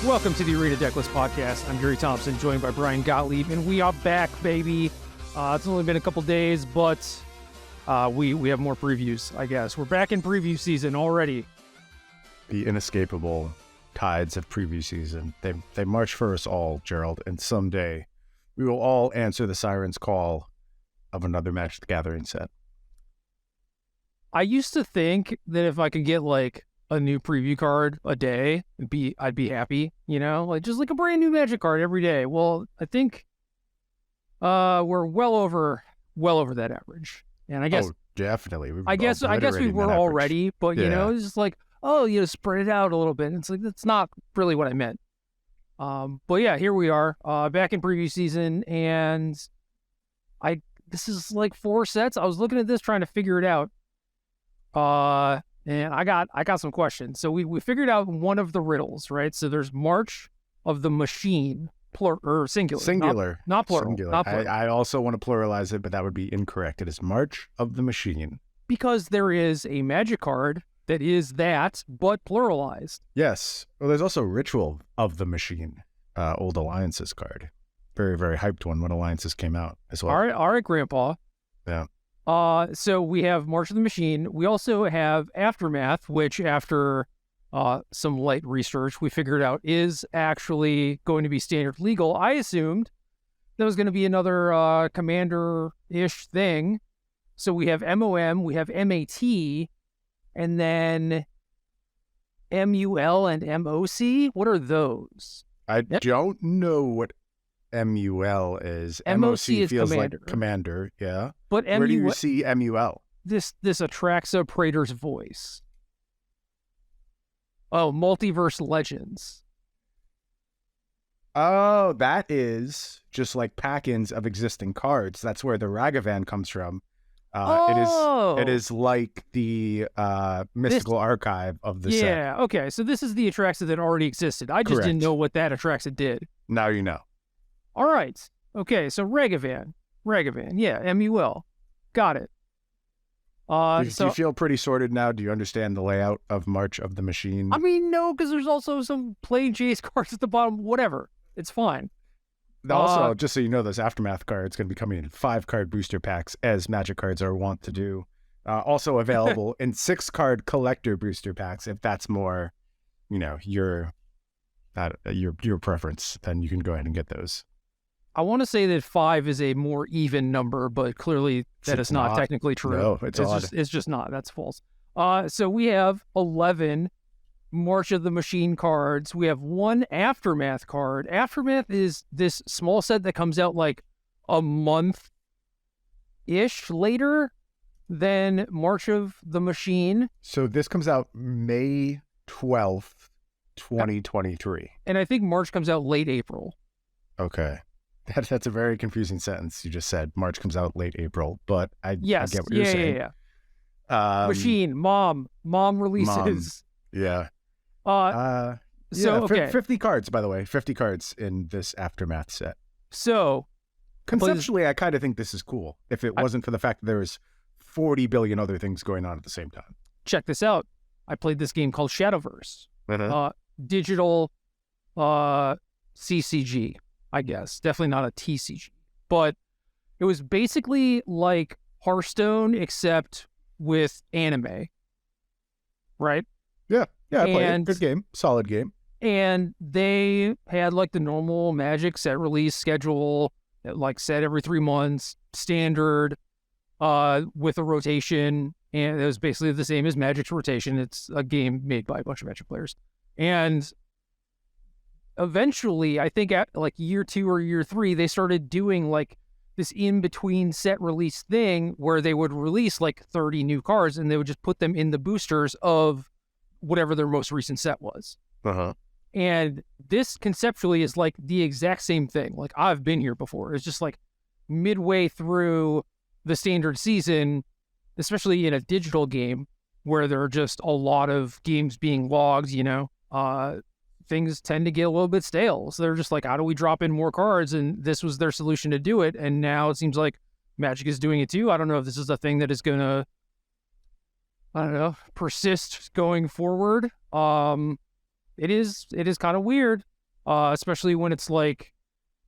Welcome to the Arena Decklist Podcast. I'm Gary Thompson, joined by Brian Gottlieb, and we are back, baby. It's only been a couple days, but we have more previews, I guess. We're back in preview season already. The inescapable tides of preview season. They march for us all, Gerald, and someday we will all answer the siren's call of another Magic the Gathering set. I used to think that if I could get like a new preview card a day, I'd be happy, you know, like just like a brand new Magic card every day. Well, I think we're well over that average, and I guess definitely. I guess we were already, but you know, it's just like, oh, you know, spread it out a little bit. It's like that's not really what I meant. But yeah, here we are, back in preview season, and this is like 4 sets. I was looking at this trying to figure it out. And I got some questions. So we figured out one of the riddles, right? So there's March of the Machine, singular. Not plural. Singular. Not plural. I also want to pluralize it, but that would be incorrect. It is March of the Machine. Because there is a Magic card that is that, but pluralized. Yes. Well, there's also Ritual of the Machine, old Alliances card. Very, very hyped one when Alliances came out as well. All right, Grandpa. Yeah. So we have March of the Machine. We also have Aftermath, which after some light research, we figured out is actually going to be standard legal. I assumed that was going to be another commander-ish thing. So we have MOM, we have MAT, and then MUL and MOC. What are those? I don't know what MUL is. MOC is feels commander. like commander, yeah. But where do you see MUL? This Atraxa Praetor's Voice. Oh, Multiverse Legends. Oh, that is just like pack-ins of existing cards. That's where the Ragavan comes from. It is like the mystical archive of the set. Yeah, okay. So this is the Atraxa that already existed. I just didn't know what that Atraxa did. Now you know. All right. Okay, so Ragavan. Yeah, MUL. Got it. Do you feel pretty sorted now? Do you understand the layout of March of the Machine? I mean, no, because there's also some plain Jace cards at the bottom. Whatever. It's fine. Also, just so you know, this Aftermath card is going to be coming in 5-card booster packs, as Magic cards are wont to do. Also available in 6-card collector booster packs, if that's more, you know, your preference, then you can go ahead and get those. I want to say that 5 is a more even number, but clearly that is not technically true. No, it's odd. It's just not. That's false. So we have 11 March of the Machine cards. We have 1 Aftermath card. Aftermath is this small set that comes out like a month-ish later than March of the Machine. So this comes out May 12th, 2023. And I think March comes out late April. Okay. That's a very confusing sentence you just said. March comes out late April, but I get what you're saying. Yeah. Machine, mom releases. Yeah. So, okay. 50 cards, by the way. 50 cards in this Aftermath set. So, conceptually, I kind of think this is cool. If it wasn't for the fact that there was 40 billion other things going on at the same time. Check this out. I played this game called Shadowverse. Digital CCG, I guess. Definitely not a TCG. But it was basically like Hearthstone, except with anime. Right? Yeah, I played it. Good game. Solid game. And they had like the normal Magic set release schedule, like set every 3 months, standard, with a rotation. And it was basically the same as Magic's rotation. It's a game made by a bunch of Magic players. And eventually, I think at like year 2 or year 3, they started doing like this in-between set release thing where they would release like 30 new cards and they would just put them in the boosters of whatever their most recent set was. And this conceptually is like the exact same thing. Like I've been here before. It's just like midway through the standard season, especially in a digital game where there are just a lot of games being logged, you know, things tend to get a little bit stale. So they're just like, how do we drop in more cards? And this was their solution to do it. And now it seems like Magic is doing it too. I don't know if this is a thing that is going to, I don't know, persist going forward. It is kind of weird. especially when it's like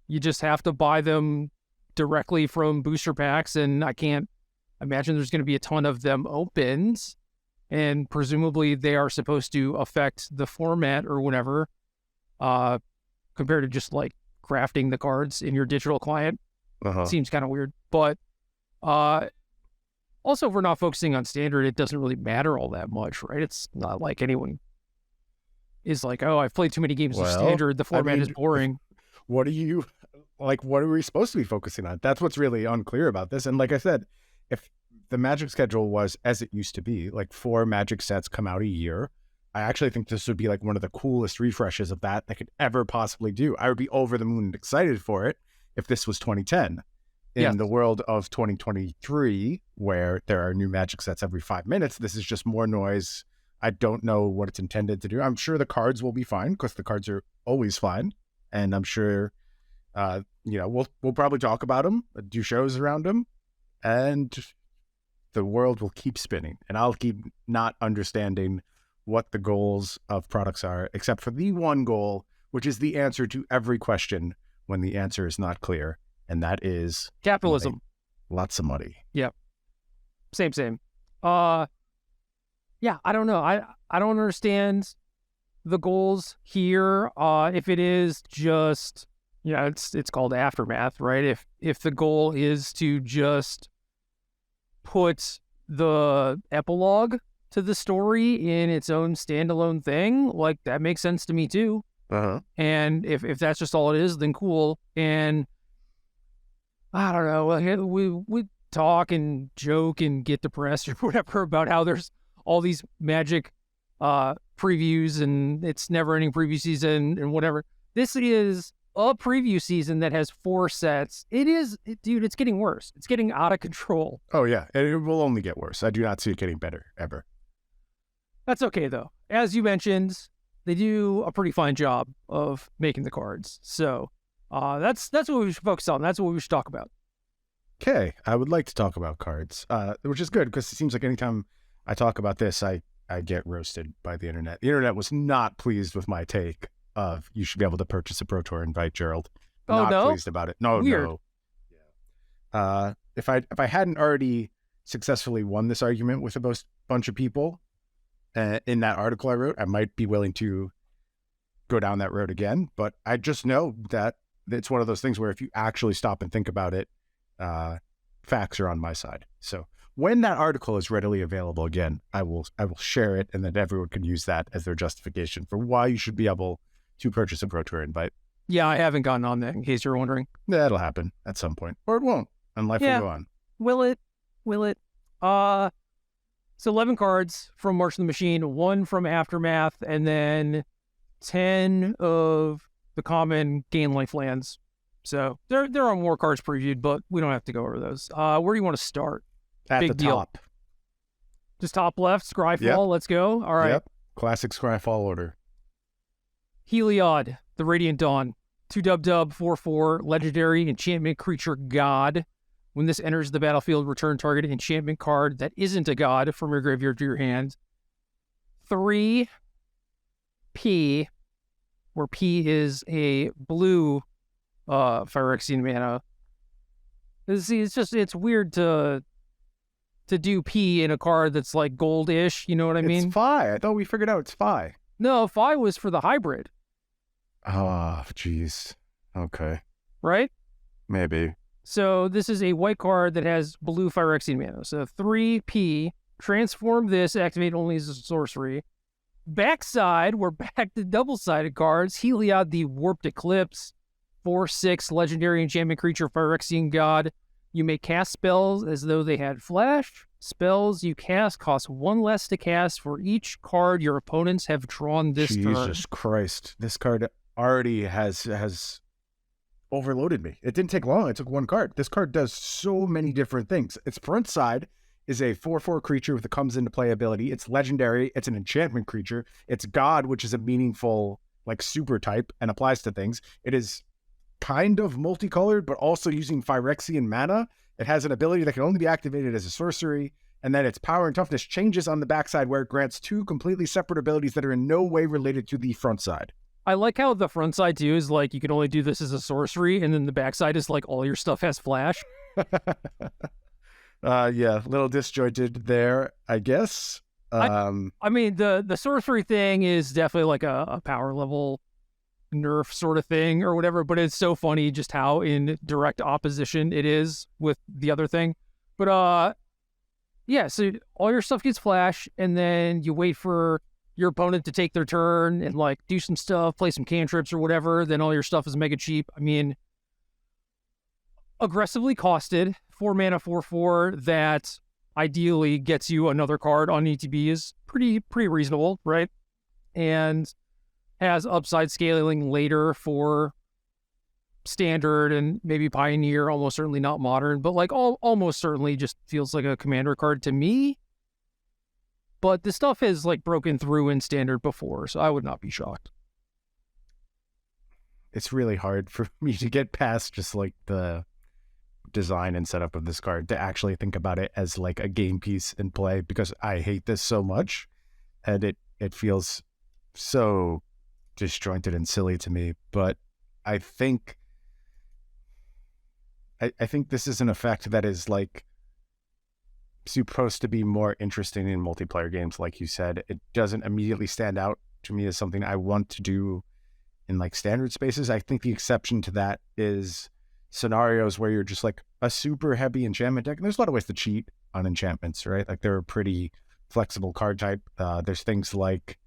you just have to buy them directly from booster packs, and I can't imagine there's going to be a ton of them opened, and presumably they are supposed to affect the format or whatever, compared to just like crafting the cards in your digital client. Seems kind of weird. But also, if we're not focusing on standard, it doesn't really matter all that much, right? It's not like anyone is like, oh, I've played too many games of standard, the format is boring. What are we supposed to be focusing on? That's what's really unclear about this. And like I said, if the Magic schedule was as it used to be, like 4 Magic sets come out a year, I actually think this would be like one of the coolest refreshes of that could ever possibly do. I would be over the moon and excited for it if this was 2010. In the world of 2023, where there are new Magic sets every 5 minutes, this is just more noise. I don't know what it's intended to do. I'm sure the cards will be fine, because the cards are always fine. And I'm sure, we'll probably talk about them, do shows around them, and the world will keep spinning. And I'll keep not understanding what the goals of products are, except for the one goal, which is the answer to every question when the answer is not clear. And that is capitalism. Lots of money. Yeah. Same. Yeah, I don't know. I don't understand the goals here. If it is just, it's called Aftermath, right? If the goal is to just put the epilogue to the story in its own standalone thing, like that makes sense to me too. And if that's just all it is, then cool. And I don't know, we talk and joke and get depressed or whatever about how there's all these Magic previews and it's never-ending preview season and whatever. This is a preview season that has 4 sets. Dude, it's getting worse. It's getting out of control. Oh, yeah, and it will only get worse. I do not see it getting better, ever. That's okay, though. As you mentioned, they do a pretty fine job of making the cards. So that's what we should focus on. That's what we should talk about. Okay, I would like to talk about cards, which is good because it seems like anytime I talk about this, I get roasted by the internet. The internet was not pleased with my take of you should be able to purchase a Pro Tour Invite, Gerald. Oh, not pleased about it. No, Weird. No. Yeah. If I hadn't already successfully won this argument with a bunch of people in that article I wrote, I might be willing to go down that road again. But I just know that it's one of those things where if you actually stop and think about it, facts are on my side. So when that article is readily available again, I will share it, and then everyone can use that as their justification for why you should be able to purchase a Pro Tour Invite. Yeah, I haven't gotten on that, in case you're wondering. That'll happen at some point, or it won't, and life will go on. Will it? So 11 cards from March of the Machine, 1 from Aftermath, and then 10 of the common Gain Life lands. So there are more cards previewed, but we don't have to go over those. Where do you want to start? At Big the deal. top. Just top left, Scryfall. Yep. Let's go. All right. Yep. Classic Scryfall order. Heliod, the Radiant Dawn. 2/2, 4/4, legendary enchantment creature god. When this enters the battlefield, return target enchantment card that isn't a god from your graveyard to your hand. 3 P, where P is a blue Phyrexian mana. It's weird to do P in a card that's like gold-ish, you know what I mean? It's Phi. I thought we figured out it's Phi. No, Phi was for the hybrid. Oh, jeez. Okay. Right? Maybe. So this is a white card that has blue Phyrexian mana. So 3P, transform this, activate only as a sorcery. Backside, we're back to double-sided cards. Heliod, the Warped Eclipse. 4/6, legendary enchantment creature, Phyrexian god. You may cast spells as though they had flash. Spells you cast cost 1 less to cast for each card your opponents have drawn this turn. Jesus Christ. This card already has overloaded me. It didn't take long. It took 1 card. This card does so many different things. Its front side is a 4/4 creature with a comes into play ability. It's legendary. It's an enchantment creature. It's god, which is a meaningful like super type and applies to things. It is kind of multicolored, but also using Phyrexian mana. It has an ability that can only be activated as a sorcery, and then its power and toughness changes on the backside where it grants 2 completely separate abilities that are in no way related to the front side. I like how the front side too is like you can only do this as a sorcery, and then the back side is like all your stuff has flash. Yeah, a little disjointed there, I guess. I mean, the sorcery thing is definitely like a power level nerf sort of thing or whatever, but it's so funny just how in direct opposition it is with the other thing. But yeah, so all your stuff gets flash, and then you wait for your opponent to take their turn and like do some stuff, play some cantrips or whatever. Then all your stuff is mega cheap. I mean, aggressively costed 4 mana 4/4 that ideally gets you another card on ETB is pretty reasonable, right? And has upside scaling later for standard and maybe pioneer, almost certainly not modern, but like almost certainly just feels like a commander card to me. But this stuff has like broken through in standard before, so I would not be shocked. It's really hard for me to get past just like the design and setup of this card to actually think about it as like a game piece in play, because I hate this so much, and it feels so disjointed and silly to me. But I think this is an effect that is like supposed to be more interesting in multiplayer games. Like you said, it doesn't immediately stand out to me as something I want to do in like standard spaces. I think the exception to that is scenarios where you're just like a super heavy enchantment deck. And there's a lot of ways to cheat on enchantments, right? Like they're a pretty flexible card type. There's things like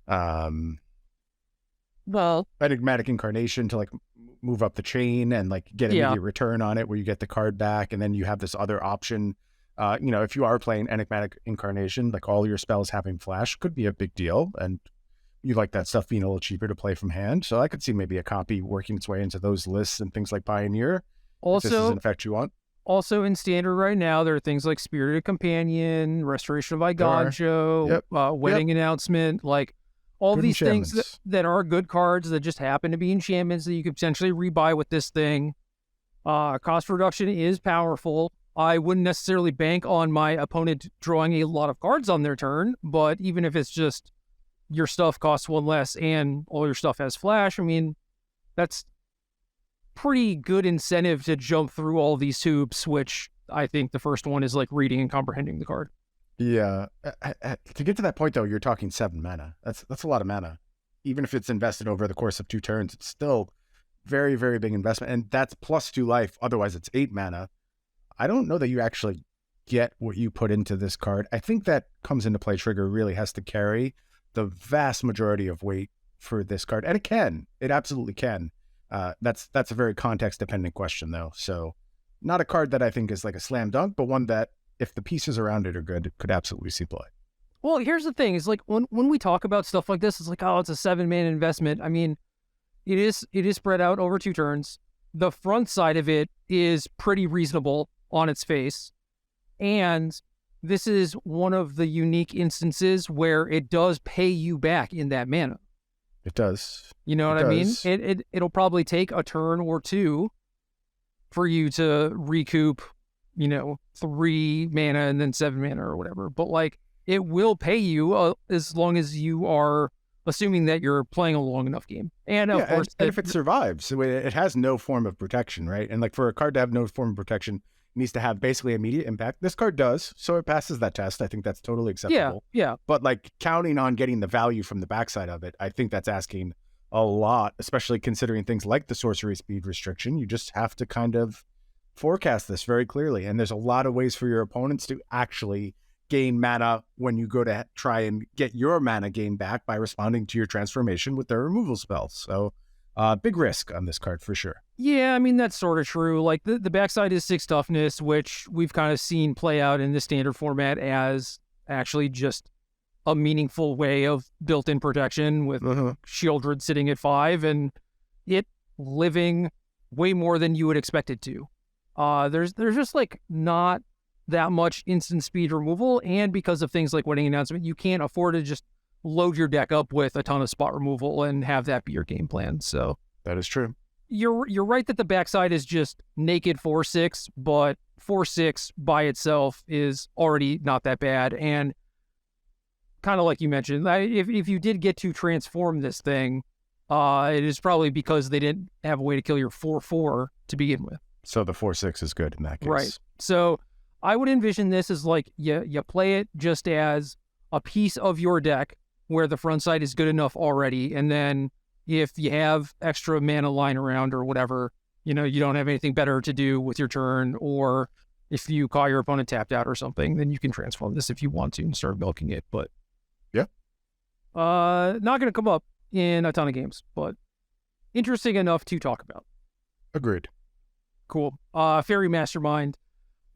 Enigmatic Incarnation to like move up the chain and like get immediate return on it, where you get the card back, and then you have this other option. If you are playing Enigmatic Incarnation, like all your spells having flash could be a big deal, and you like that stuff being a little cheaper to play from hand. So I could see maybe a copy working its way into those lists and things like Pioneer. Also, if this is an effect you want. Also in standard right now, there are things like Spirited Companion, Restoration of Iganjo, Wedding Announcement, like all good these things that are good cards that just happen to be enchantments that you could potentially rebuy with this thing. Cost reduction is powerful. I wouldn't necessarily bank on my opponent drawing a lot of cards on their turn, but even if it's just your stuff costs one less and all your stuff has flash, I mean, that's pretty good incentive to jump through all these hoops, which I think the first one is like reading and comprehending the card. Yeah. To get to that point, though, you're talking 7 mana. That's a lot of mana. Even if it's invested over the course of 2 turns, it's still very, very big investment. And that's +2 life. Otherwise, it's 8 mana. I don't know that you actually get what you put into this card. I think that comes into play. Trigger really has to carry the vast majority of weight for this card. And it can. It absolutely can. That's a very context-dependent question, though. So not a card that I think is like a slam dunk, but one that, if the pieces around it are good, could absolutely see play. Well, here's the thing. Is like when we talk about stuff like this, it's like, oh, it's a 7-man investment. I mean, it is spread out over 2 turns. The front side of it is pretty reasonable on its face. And this is one of the unique instances where it does pay you back in that mana. It does. You know what I mean? It'll probably take a turn or 2 for you to recoup, 3 mana and then 7 mana or whatever. But like, it will pay you as long as you are assuming that you're playing a long enough game. And of course, and if it survives, it has no form of protection, right? And like for a card to have no form of protection, it needs to have basically immediate impact. This card does, so it passes that test. I think that's totally acceptable. Yeah. But like counting on getting the value from the backside of it, I think that's asking a lot, especially considering things like the sorcery speed restriction. You just have to kind of forecast this very clearly. And there's a lot of ways for your opponents to actually gain mana when you go to try and get your mana gain back by responding to your transformation with their removal spells. So big risk on this card for sure. Yeah, I mean, that's sort of true. Like the backside is 6 toughness, which we've kind of seen play out in the standard format as actually just a meaningful way of built-in protection with Shieldred sitting at 5 and it living way more than you would expect it to. There's just like not that much instant speed removal, and because of things like Wedding Announcement, you can't afford to just load your deck up with a ton of spot removal and have that be your game plan. So that is true. You're right that the backside is just naked 4/6, but 4/6 by itself is already not that bad. And kind of like you mentioned, if you did get to transform this thing, It is probably because they didn't have a way to kill your 4/4 to begin with. So the 4/6 is good in that case. Right. So I would envision this as like you play it just as a piece of your deck where the front side is good enough already. And then if you have extra mana lying around or whatever, you don't have anything better to do with your turn, or if you caught your opponent tapped out or something, then you can transform this if you want to and start milking it. But yeah, not going to come up in a ton of games, but interesting enough to talk about. Agreed. Cool. Fairy Mastermind,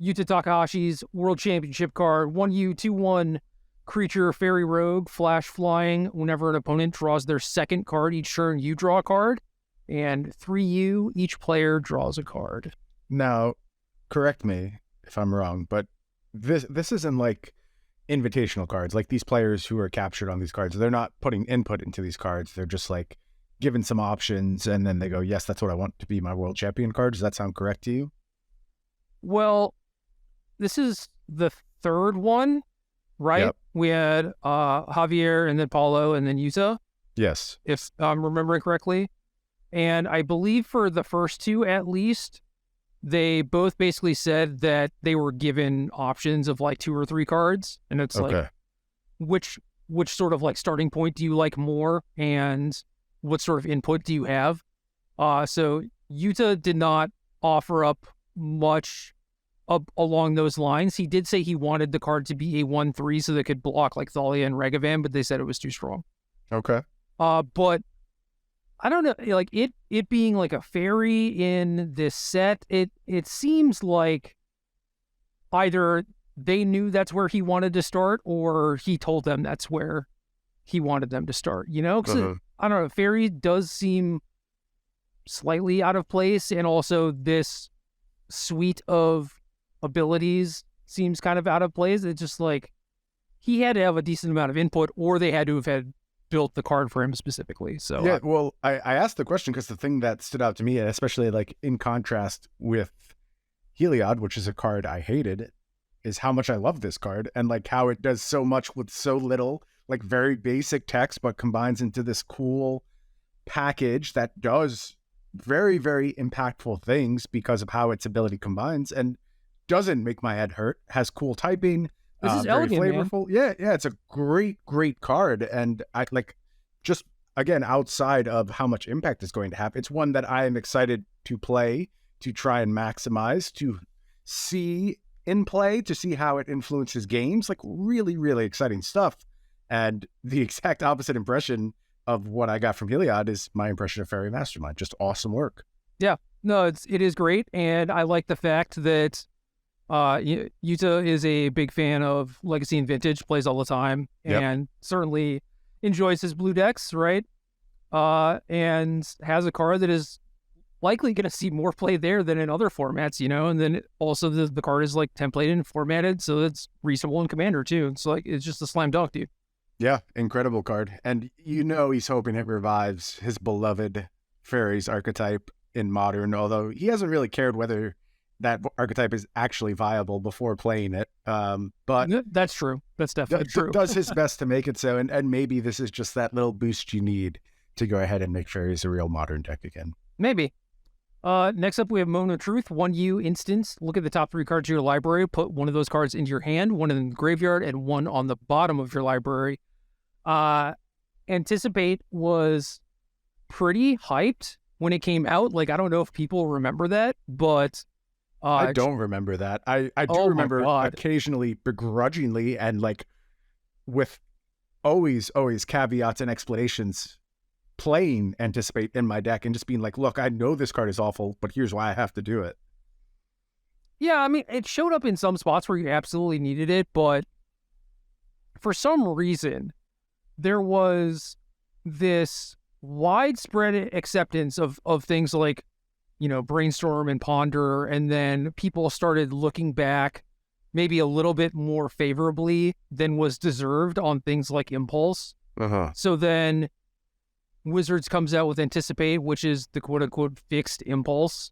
Yuta Takahashi's World Championship card, 1U, 2/1 creature, fairy rogue, flash flying. Whenever an opponent draws their second card each turn, you draw a card. And 3U, each player draws a card. Now, correct me if I'm wrong, but this isn't like invitational cards. Like these players who are captured on these cards, they're not putting input into these cards. They're just like given some options, and then they go, yes, that's what I want to be my world champion card. Does that sound correct to you? Well, this is the third one, right? Yep. We had Javier and then Paulo and then Yuta. Yes. If I'm remembering correctly. And I believe for the first two, at least, they both basically said that they were given options of like 2 or 3 cards. And it's like, which sort of like starting point do you like more? And what sort of input do you have? So Yuta did not offer up much along those lines. He did say he wanted the card to be a 1/3 so they could block like Thalia and Regavan, but they said it was too strong. Okay. But I don't know, like it being like a fairy in this set, it seems like either they knew that's where he wanted to start, or he told them that's where he wanted them to start, Because I don't know, fairy does seem slightly out of place, and also this suite of abilities seems kind of out of place. It's just like he had to have a decent amount of input, or they had to have had built the card for him specifically. So yeah, well, I asked the question because the thing that stood out to me, especially like in contrast with Heliod, which is a card I hated, is how much I love this card and like how it does so much with so little, like very basic text, but combines into this cool package that does very, very impactful things because of how its ability combines and doesn't make my head hurt, has cool typing. This is very elegant, flavorful. man. Yeah, it's a great card. And I like, just again, outside of how much impact it's going to have, it's one that I am excited to play, to try and maximize, to see in play, to see how it influences games. Like really, really exciting stuff. And the exact opposite impression of what I got from Heliod is my impression of Fairy Mastermind. Just awesome work. Yeah, no, it is great. And I like the fact that Yuta is a big fan of Legacy and Vintage, plays all the time, and certainly enjoys his blue decks, right? And has a card that is likely going to see more play there than in other formats, and then also the card is like templated and formatted, so it's reasonable in Commander too. It's like, it's just a slam dunk, dude. Yeah, incredible card. And he's hoping it revives his beloved Fairies archetype in Modern, although he hasn't really cared whether that archetype is actually viable before playing it. But that's true. That's definitely true. Does his best to make it so. And maybe this is just that little boost you need to go ahead and make Fairies a real Modern deck again. Maybe. Next up, we have Moment of Truth, 1U instance. Look at the top 3 cards of your library. Put one of those cards into your hand, one in the graveyard, and one on the bottom of your library. Anticipate was pretty hyped when it came out. Like, I don't know if people remember that, but I don't remember that. I do remember occasionally begrudgingly and like with always caveats and explanations playing Anticipate in my deck and just being like, look, I know this card is awful, but here's why I have to do it. Yeah, I mean, it showed up in some spots where you absolutely needed it, but for some reason, there was this widespread acceptance of things like, brainstorm and ponder, and then people started looking back maybe a little bit more favorably than was deserved on things like impulse. So then Wizards comes out with Anticipate, which is the quote-unquote fixed impulse,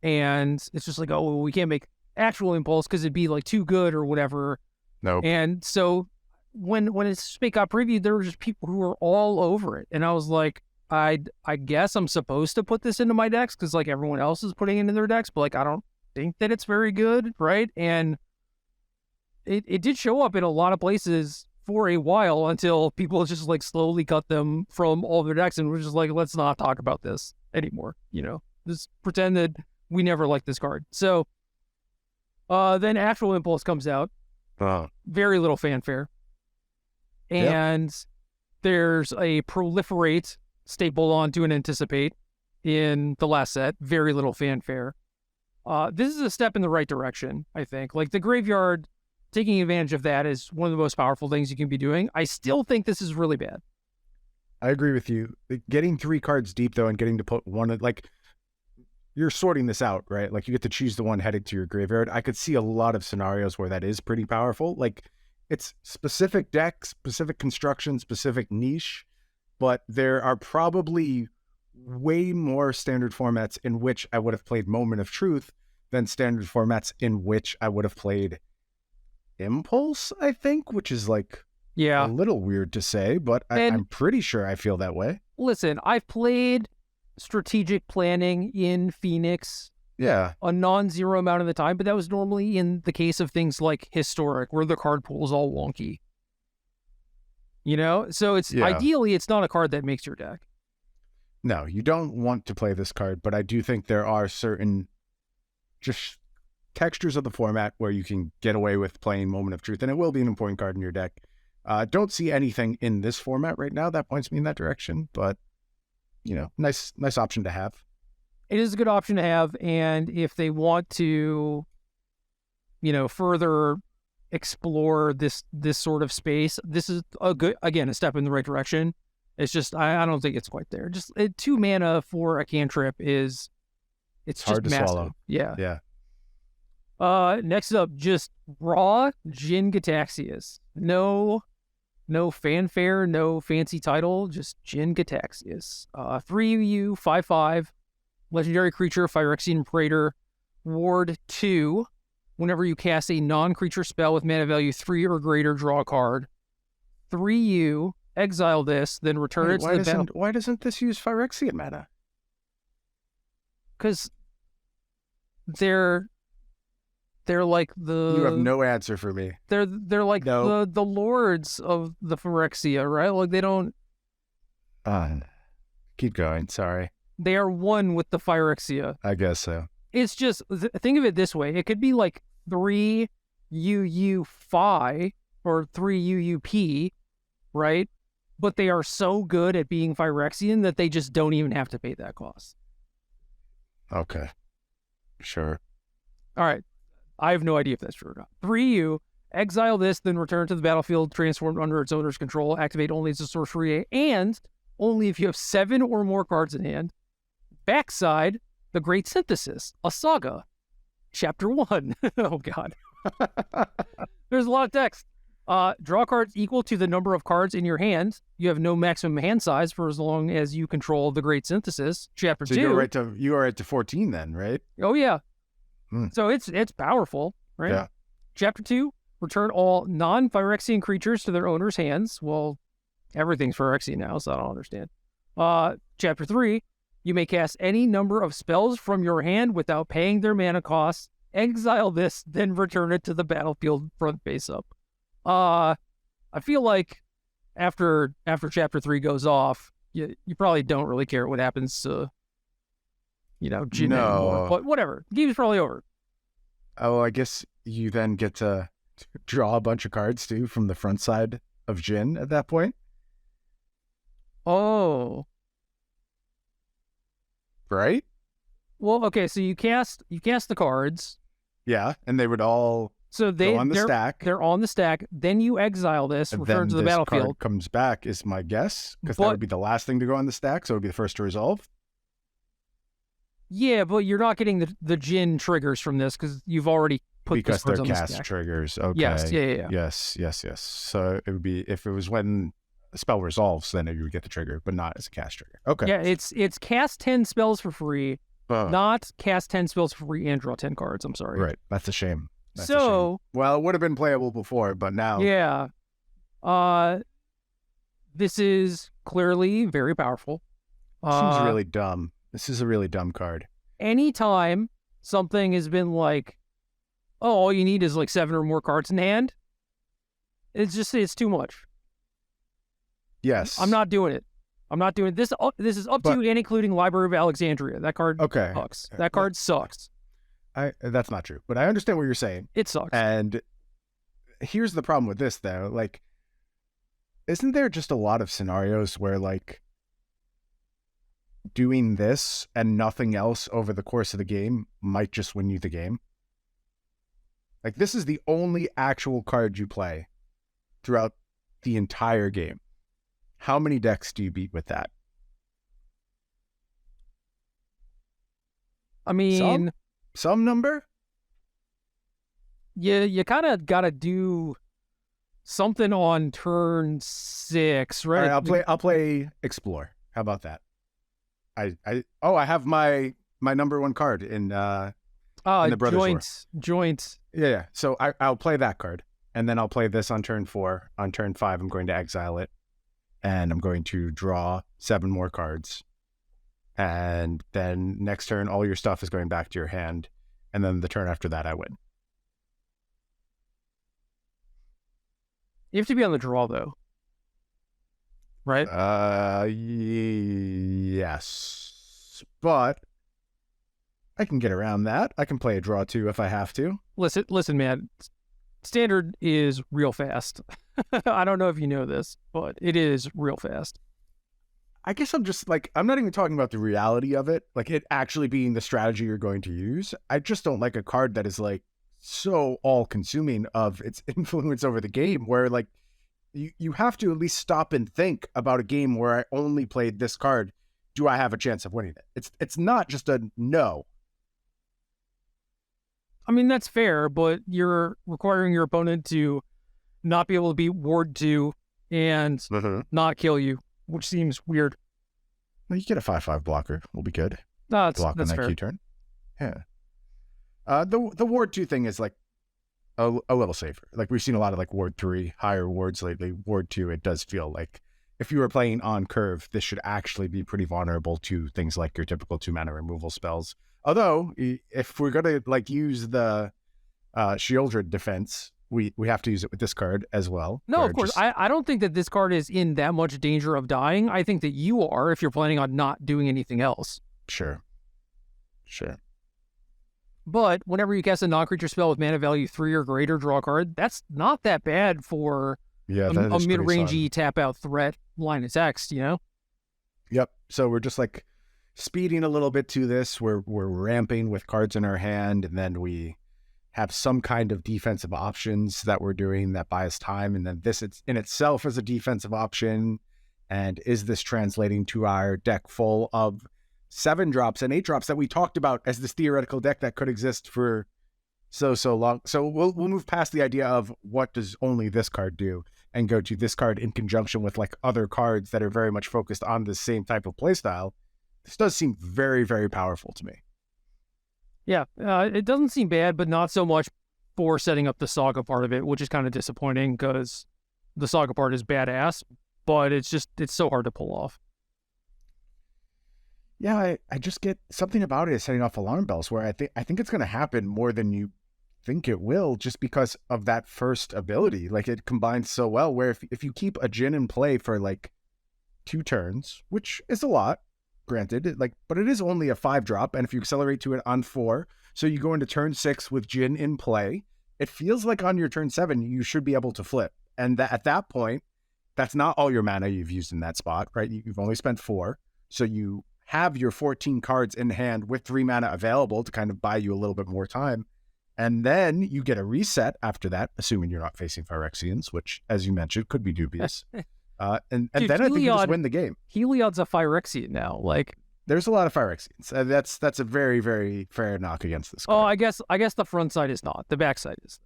and it's just like, oh, well, we can't make actual impulse because it'd be like too good or whatever. Nope. And so when Anticipate got previewed, there were just people who were all over it, and I was like, I guess I'm supposed to put this into my decks because like everyone else is putting it into their decks, but like I don't think that it's very good, right? And it did show up in a lot of places for a while until people just like slowly cut them from all of their decks and we're just like, let's not talk about this anymore, just pretend that we never liked this card. So then Actual Impulse comes out. Very little fanfare. And there's a Proliferate stapled onto an Anticipate in the last set. Very little fanfare. This is a step in the right direction, I think. Like the graveyard, taking advantage of that is one of the most powerful things you can be doing. I still think this is really bad. I agree with you. Getting 3 cards deep, though, and getting to put one, like, you're sorting this out, right? Like, you get to choose the one headed to your graveyard. I could see a lot of scenarios where that is pretty powerful. Like, it's specific deck, specific construction, specific niche, but there are probably way more standard formats in which I would have played Moment of Truth than standard formats in which I would have played Impulse, I think, which is like a little weird to say, but I'm pretty sure I feel that way. Listen, I've played strategic planning in Phoenix a non-zero amount of the time, but that was normally in the case of things like Historic, where the card pool is all wonky. So it's ideally it's not a card that makes your deck. No, you don't want to play this card, but I do think there are certain just textures of the format where you can get away with playing Moment of Truth, and it will be an important card in your deck. Don't see anything in this format right now that points me in that direction, but nice option to have. It is a good option to have, and if they want to, further explore this sort of space, this is a step in the right direction. It's just I don't think it's quite there. Just 2 mana for a cantrip it's hard just to massive. Swallow. Yeah. Next up, just raw Jin Gataxias. No fanfare, no fancy title, just Jin Gataxias. 3 5/5, legendary creature, Phyrexian Praetor, ward 2. Whenever you cast a non-creature spell with mana value 3 or greater, draw a card. 3 exile this, then return it to the battle. Why doesn't this use Phyrexian mana? Because they're like the... You have no answer for me. They're like the lords of the Phyrexia, right? Like they don't... Keep going, sorry. They are one with the Phyrexia. I guess so. It's just, think of it this way. It could be like 3 UU Phi or 3 UUP, right? But they are so good at being Phyrexian that they just don't even have to pay that cost. Okay. Sure. All right. I have no idea if that's true or not. 3 exile this, then return to the battlefield, transformed under its owner's control, activate only as a sorcery, and only if you have 7 or more cards in hand. Backside, The Great Synthesis, a saga. Chapter 1. Oh, God. There's a lot of text. Draw cards equal to the number of cards in your hand. You have no maximum hand size for as long as you control the Great Synthesis. Chapter 2. You are right to 14 then, right? Oh, yeah. So it's powerful, right? Yeah. Chapter 2, return all non-Phyrexian creatures to their owner's hands. Well, everything's Phyrexian now, so I don't understand. Chapter 3, you may cast any number of spells from your hand without paying their mana costs. Exile this, then return it to the battlefield front face up. I feel like after Chapter 3 goes off, you probably don't really care what happens to Jin anymore. But whatever. The game's probably over. Oh, I guess you then get to draw a bunch of cards too from the front side of Jin at that point. Oh. Right? Well, okay, so you cast the cards. Yeah, and they would all go on the stack. They're on the stack. Then you exile this, and return to the battlefield. Card comes back is my guess, because that would be the last thing to go on the stack, so it would be the first to resolve. Yeah, but you're not getting the Jin triggers from this because you've already put because they're on cast the stack. Triggers. Okay. Yes. Yeah. Yes. So it would be if it was when the spell resolves, then you would get the trigger, but not as a cast trigger. Okay. Yeah, it's cast 10 spells for free, not cast 10 spells for free and draw 10 cards. I'm sorry. Right. That's a shame. Well, it would have been playable before, but now. Yeah. This is clearly very powerful. Seems really dumb. This is a really dumb card. Anytime something has been like, oh, all you need is like 7 or more cards in hand, it's too much. Yes. I'm not doing it. I'm not doing this. This is up to and including Library of Alexandria. That card sucks. That card sucks. That's not true, but I understand what you're saying. It sucks. And here's the problem with this, though. Like, isn't there just a lot of scenarios where, like, doing this and nothing else over the course of the game might just win you the game? Like, this is the only actual card you play throughout the entire game. How many decks do you beat with that? I mean, some number? Yeah, you kind of got to do something on turn 6, right? All right, I'll play Explore. How about that? I have my number 1 card in the Brothers War. Joints. Yeah. So I'll play that card, and then I'll play this on turn 4. On turn 5, I'm going to exile it, and I'm going to draw 7 more cards. And then next turn, all your stuff is going back to your hand, and then the turn after that, I win. You have to be on the draw, though. Right? Yes. But I can get around that. I can play a draw, too, if I have to. Listen, man. Standard is real fast. I don't know if you know this, but it is real fast. I guess I'm just like, I'm not even talking about the reality of it, like it actually being the strategy you're going to use. I just don't like a card that is like so all consuming of its influence over the game, where like you have to at least stop and think about a game where I only played this card. Do I have a chance of winning it? It's not just a no. I mean, that's fair, but you're requiring your opponent to not be able to beat Ward 2 and not kill you, which seems weird. Well, you get a 5/5 blocker. We'll be good. No, block that's on that fair. Q turn. Yeah. The Ward 2 thing is like a little safer. Like we've seen a lot of like Ward 3 higher wards lately. Ward 2, it does feel like if you were playing on curve, this should actually be pretty vulnerable to things like your typical 2-mana removal spells. Although, if we're going to like use the Shieldred defense, we have to use it with this card as well. No, of course. I don't think that this card is in that much danger of dying. I think that you are if you're planning on not doing anything else. Sure. But whenever you cast a non-creature spell with mana value 3 or greater, draw a card, that's not that bad for a mid-rangey tap-out threat line of text, you know? Yep. So we're just like speeding a little bit to this. We're ramping with cards in our hand, and then we have some kind of defensive options that we're doing that buy us time, and then this in itself is a defensive option. And is this translating to our deck full of 7 drops and 8 drops that we talked about as this theoretical deck that could exist for so long? So we'll move past the idea of what does only this card do and go to this card in conjunction with like other cards that are very much focused on the same type of playstyle. This does seem very, very powerful to me. Yeah, it doesn't seem bad, but not so much for setting up the Saga part of it, which is kind of disappointing because the Saga part is badass, but it's so hard to pull off. Yeah, I just get something about it is setting off alarm bells where I think it's going to happen more than you think it will, just because of that first ability. Like it combines so well where if you keep a Djinn in play for like 2 turns, which is a lot, granted, but it is only a 5-drop, and if you accelerate to it on 4, so you go into turn 6 with Djinn in play, it feels like on your turn 7 you should be able to flip, and at that point, that's not all your mana you've used in that spot, right? You've only spent 4, so you have your 14 cards in hand with 3 mana available to kind of buy you a little bit more time, and then you get a reset after that, assuming you're not facing Phyrexians, which, as you mentioned, could be dubious. And Dude, then I think you just win the game. Heliod's a Phyrexian now. Like, there's a lot of Phyrexians. That's a very, very fair knock against this card. Oh, I guess the front side is not. The back side is.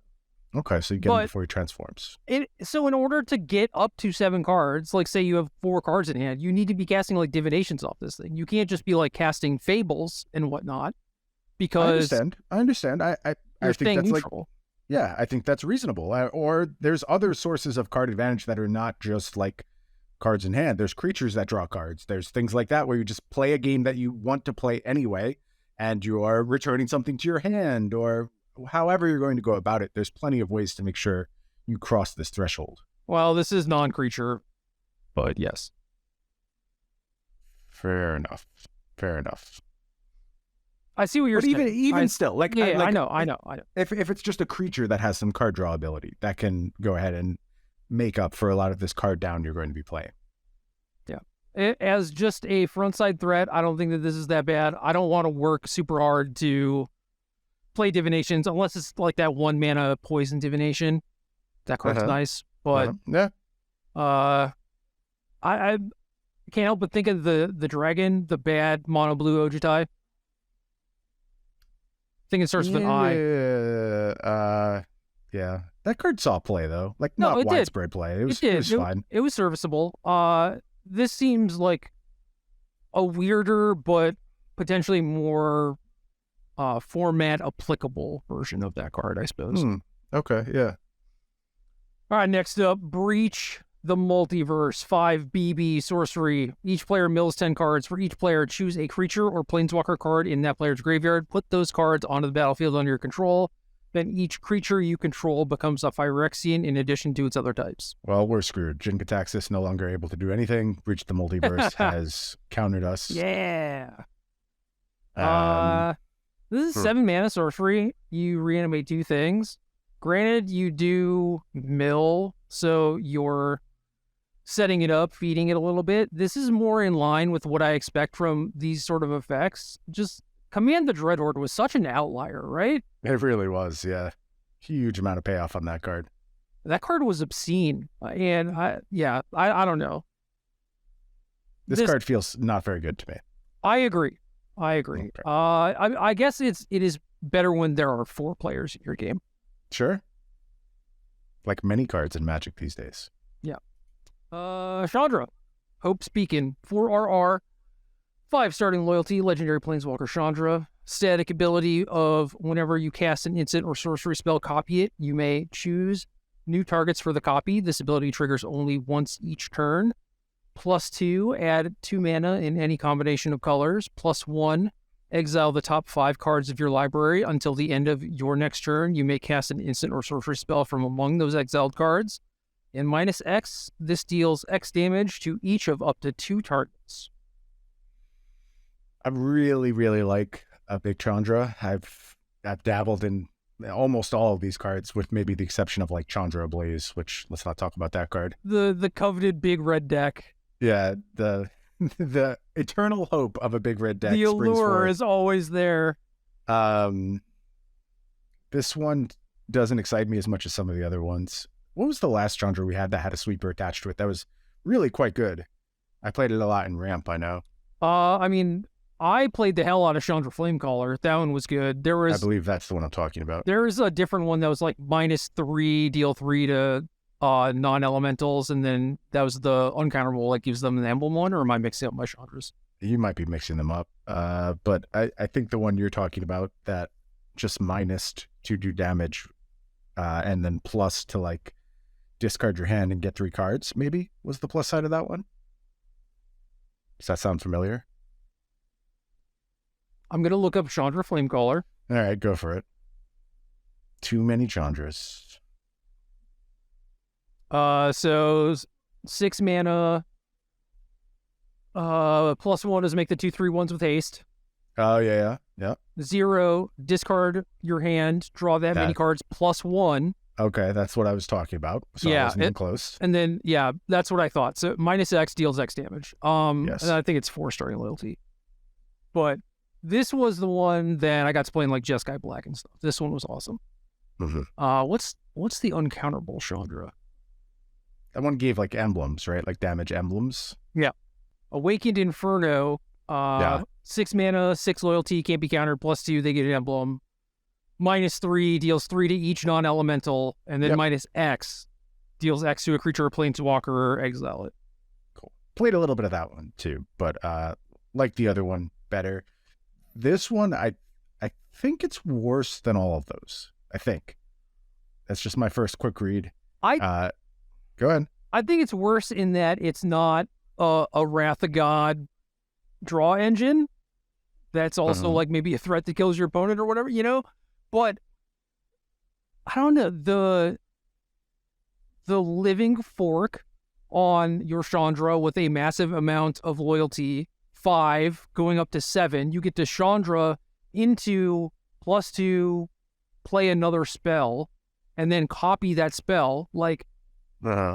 Okay, so you get him before he transforms. So in order to get up to 7 cards, like say you have 4 cards in hand, you need to be casting like divinations off this thing. You can't just be like casting fables and whatnot. Because I understand. I think that's neutral. Yeah, I think that's reasonable. Or there's other sources of card advantage that are not just like cards in hand. There's creatures that draw cards. There's things like that where you just play a game that you want to play anyway, and you are returning something to your hand, or however you're going to go about it. There's plenty of ways to make sure you cross this threshold. Well, this is non-creature, but yes. Fair enough. I see what you're saying. Even still, like, yeah, like, I know. If it's just a creature that has some card draw ability, that can go ahead and make up for a lot of this card down you're going to be playing. Yeah. As just a frontside threat, I don't think that this is that bad. I don't want to work super hard to play divinations unless it's like that 1 mana poison divination. That card's nice, but yeah. I can't help but think of the dragon, the bad mono blue Ojutai. I think it starts with an I. Yeah. That card saw play though. Like, not widespread play. It was fine. It was serviceable. This seems like a weirder but potentially more format applicable version of that card, I suppose. Okay, yeah. All right, next up, Breach the Multiverse, 5 BB sorcery. Each player mills 10 cards. For each player, choose a creature or planeswalker card in that player's graveyard. Put those cards onto the battlefield under your control. Then each creature you control becomes a Phyrexian in addition to its other types. Well, we're screwed. Jin-Gitaxias no longer able to do anything. Breach the Multiverse has countered us. Yeah. This is 7 mana sorcery. You reanimate 2 things. Granted, you do mill, so you're setting it up, feeding it a little bit. This is more in line with what I expect from these sort of effects. Just Command the Dreadhorde was such an outlier, right? It really was, yeah. Huge amount of payoff on that card. That card was obscene. And I don't know. This card feels not very good to me. I agree. Okay. I guess it is better when there are 4 players in your game. Sure. Like many cards in Magic these days. Yeah. Chandra. Hope's Beacon. 4 RR. 5 starting loyalty. Legendary Planeswalker Chandra. Static ability of whenever you cast an instant or sorcery spell, copy it. You may choose new targets for the copy. This ability triggers only once each turn. +2, add 2 mana in any combination of colors. +1, exile the top 5 cards of your library until the end of your next turn. You may cast an instant or sorcery spell from among those exiled cards. And -X, this deals X damage to each of up to 2 targets. I really, really like a big Chandra. I've dabbled in almost all of these cards, with maybe the exception of like Chandra Ablaze, which let's not talk about that card. The coveted big red deck. Yeah, the eternal hope of a big red deck. The allure is always there. This one doesn't excite me as much as some of the other ones. What was the last Chandra we had that had a sweeper attached to it? That was really quite good. I played it a lot in Ramp, I know. I mean, I played the hell out of Chandra Flamecaller. That one was good. I believe that's the one I'm talking about. There is a different one that was like -3, deal 3 to non-elementals, and then that was the uncounterable that gives them an emblem one, or am I mixing up my Chandras? You might be mixing them up. But I think the one you're talking about, that just minus to do damage, and then plus to like discard your hand and get 3 cards, maybe, was the plus side of that one. Does that sound familiar? I'm going to look up Chandra Flamecaller. All right, go for it. Too many Chandras. So 6 mana, +1 is make the 2/3/1s with haste. Oh, yeah. 0, discard your hand, draw that many cards, +1. Okay, that's what I was talking about. So I wasn't even close. And then, yeah, that's what I thought. So -X deals X damage. Yes. And I think it's 4 starting loyalty. But this was the one that I got to play in like Jeskai Black and stuff. This one was awesome. Mm-hmm. What's the uncounterable Chandra? That one gave like emblems, right? Like damage emblems. Yeah. Awakened Inferno. 6 mana, 6 loyalty, can't be countered, +2, they get an emblem. -3 deals 3 to each non-elemental, and then -X deals X to a creature or planeswalker, or exile it. Cool. Played a little bit of that one too, but like the other one better. This one, I think it's worse than all of those. I think. That's just my first quick read. Go ahead. I think it's worse in that it's not a Wrath of God draw engine. That's also like maybe a threat that kills your opponent or whatever, you know? But I don't know, the living fork on your Chandra with a massive amount of loyalty, 5 going up to 7, you get to Chandra into +2, play another spell, and then copy that spell. Like,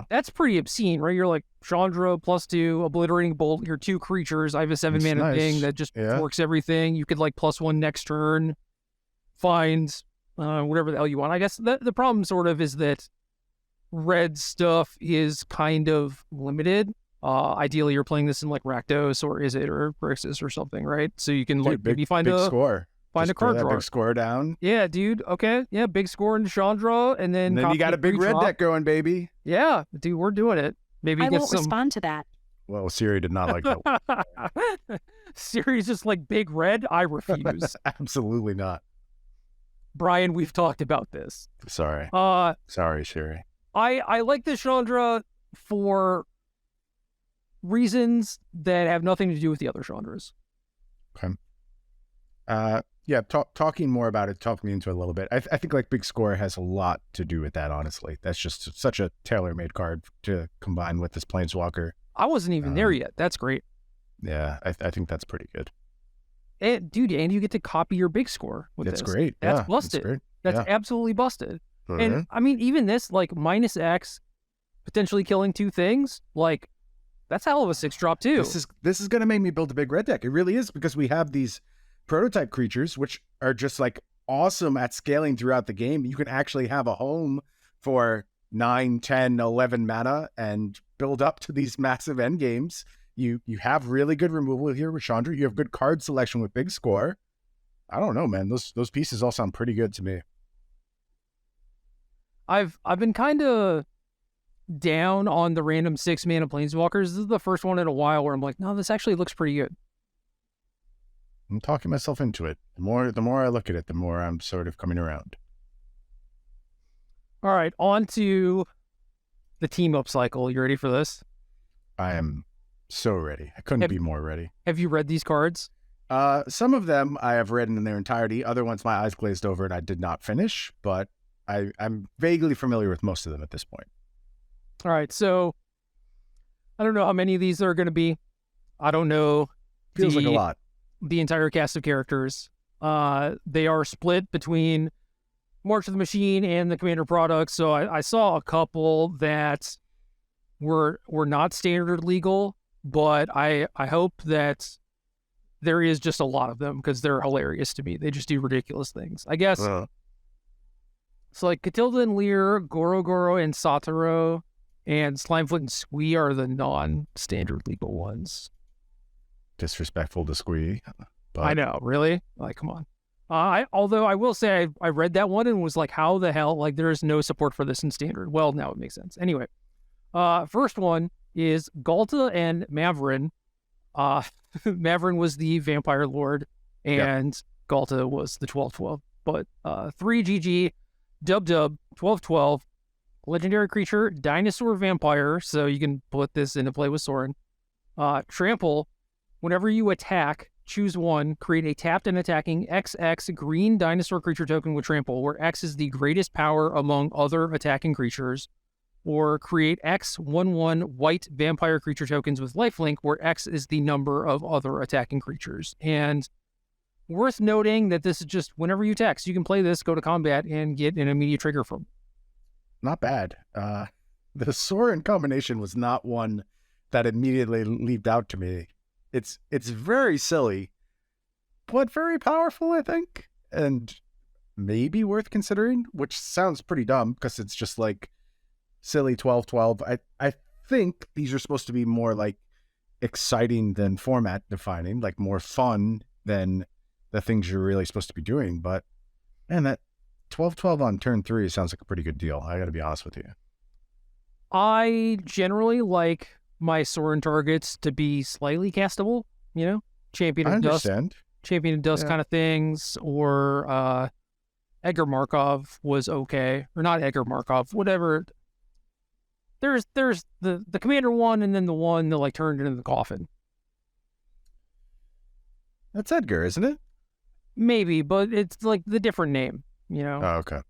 that's pretty obscene, right? You're like, Chandra +2, obliterating bolt, your 2 creatures. I have a 7-mana thing that just works everything. You could like +1 next turn, find whatever the hell you want. I guess the problem sort of is that red stuff is kind of limited. Ideally, you're playing this in like Rakdos or Izzet or Grixis or something, right? So you can maybe find a score. Find just a card drawer. Big score down. Yeah, dude. Okay. Yeah, big score in Chandra, and then you got a big red deck going, baby. Yeah, dude, we're doing it. Maybe I won't respond to that. Well, Siri did not like that. Siri's just like big red. I refuse. Absolutely not. Brian, we've talked about this. Sorry. Sorry, Siri. I like the Chandra for reasons that have nothing to do with the other Chandras. Okay. Yeah, talking more about it, talk me into it a little bit. I think like Big Score has a lot to do with that, honestly. That's just such a tailor-made card to combine with this Planeswalker. I wasn't even there yet. That's great. Yeah, I think that's pretty good. And, dude, and you get to copy your Big Score with this. That's great. That's busted. That's absolutely busted. And, I mean, even this, like, -X, potentially killing 2 things, like, that's hell of a 6-drop, too. This is going to make me build a big red deck. It really is, because we have these prototype creatures, which are just like awesome at scaling throughout the game. You can actually have a home for 9, 10, 11 mana and build up to these massive end games. You have really good removal here with Chandra. You have good card selection with Big Score. I don't know, man. Those pieces all sound pretty good to me. I've been kind of down on the random 6-mana Planeswalkers. This is the first one in a while where I'm like, no, this actually looks pretty good. I'm talking myself into it. The more I look at it, the more I'm sort of coming around. All right, on to the team-up cycle. You ready for this? I am so ready. I couldn't be more ready. Have you read these cards? Some of them I have read in their entirety. Other ones my eyes glazed over and I did not finish, but I'm vaguely familiar with most of them at this point. All right, so I don't know how many of these there are going to be. I don't know. Feels like a lot. The entire cast of characters. They are split between March of the Machine and the Commander products. So I saw a couple that were not standard legal, but I hope that there is just a lot of them because they're hilarious to me. They just do ridiculous things. I guess. So like Catilda and Lear, Goro and Satoru, and Slimefoot and Squee are the non-standard legal ones. Disrespectful to Squee. But... I know, really? Like, come on. Although I will say I read that one and was like, how the hell? Like, there is no support for this in standard. Well, now it makes sense. Anyway, first one is Galta and Maverin. Maverin was the Vampire Lord, and Galta was the 12/12. But 3 GG, Dub 12/12, legendary creature, Dinosaur Vampire. So you can put this into play with Sorin. Trample. Whenever you attack, choose one, create a tapped and attacking XX green dinosaur creature token with trample, where X is the greatest power among other attacking creatures, or create X 1/1 white vampire creature tokens with lifelink, where X is the number of other attacking creatures. And worth noting that this is just whenever you attack, so you can play this, go to combat, and get an immediate trigger from. Not bad. The Sorin combination was not one that immediately leaped out to me. It's very silly, but very powerful, I think, and maybe worth considering, which sounds pretty dumb because it's just like silly 12/12. I think these are supposed to be more like exciting than format defining, like more fun than the things you're really supposed to be doing. But man, that 12/12 on turn 3 sounds like a pretty good deal. I got to be honest with you. I generally like my Sorin targets to be slightly castable, you know, Champion of Dust kind of things, or Edgar Markov was okay, or not Edgar Markov, whatever. there's the commander one, and then the one that like turned into the coffin. That's Edgar, isn't it? Maybe, but it's like the different name, you know? Oh, okay.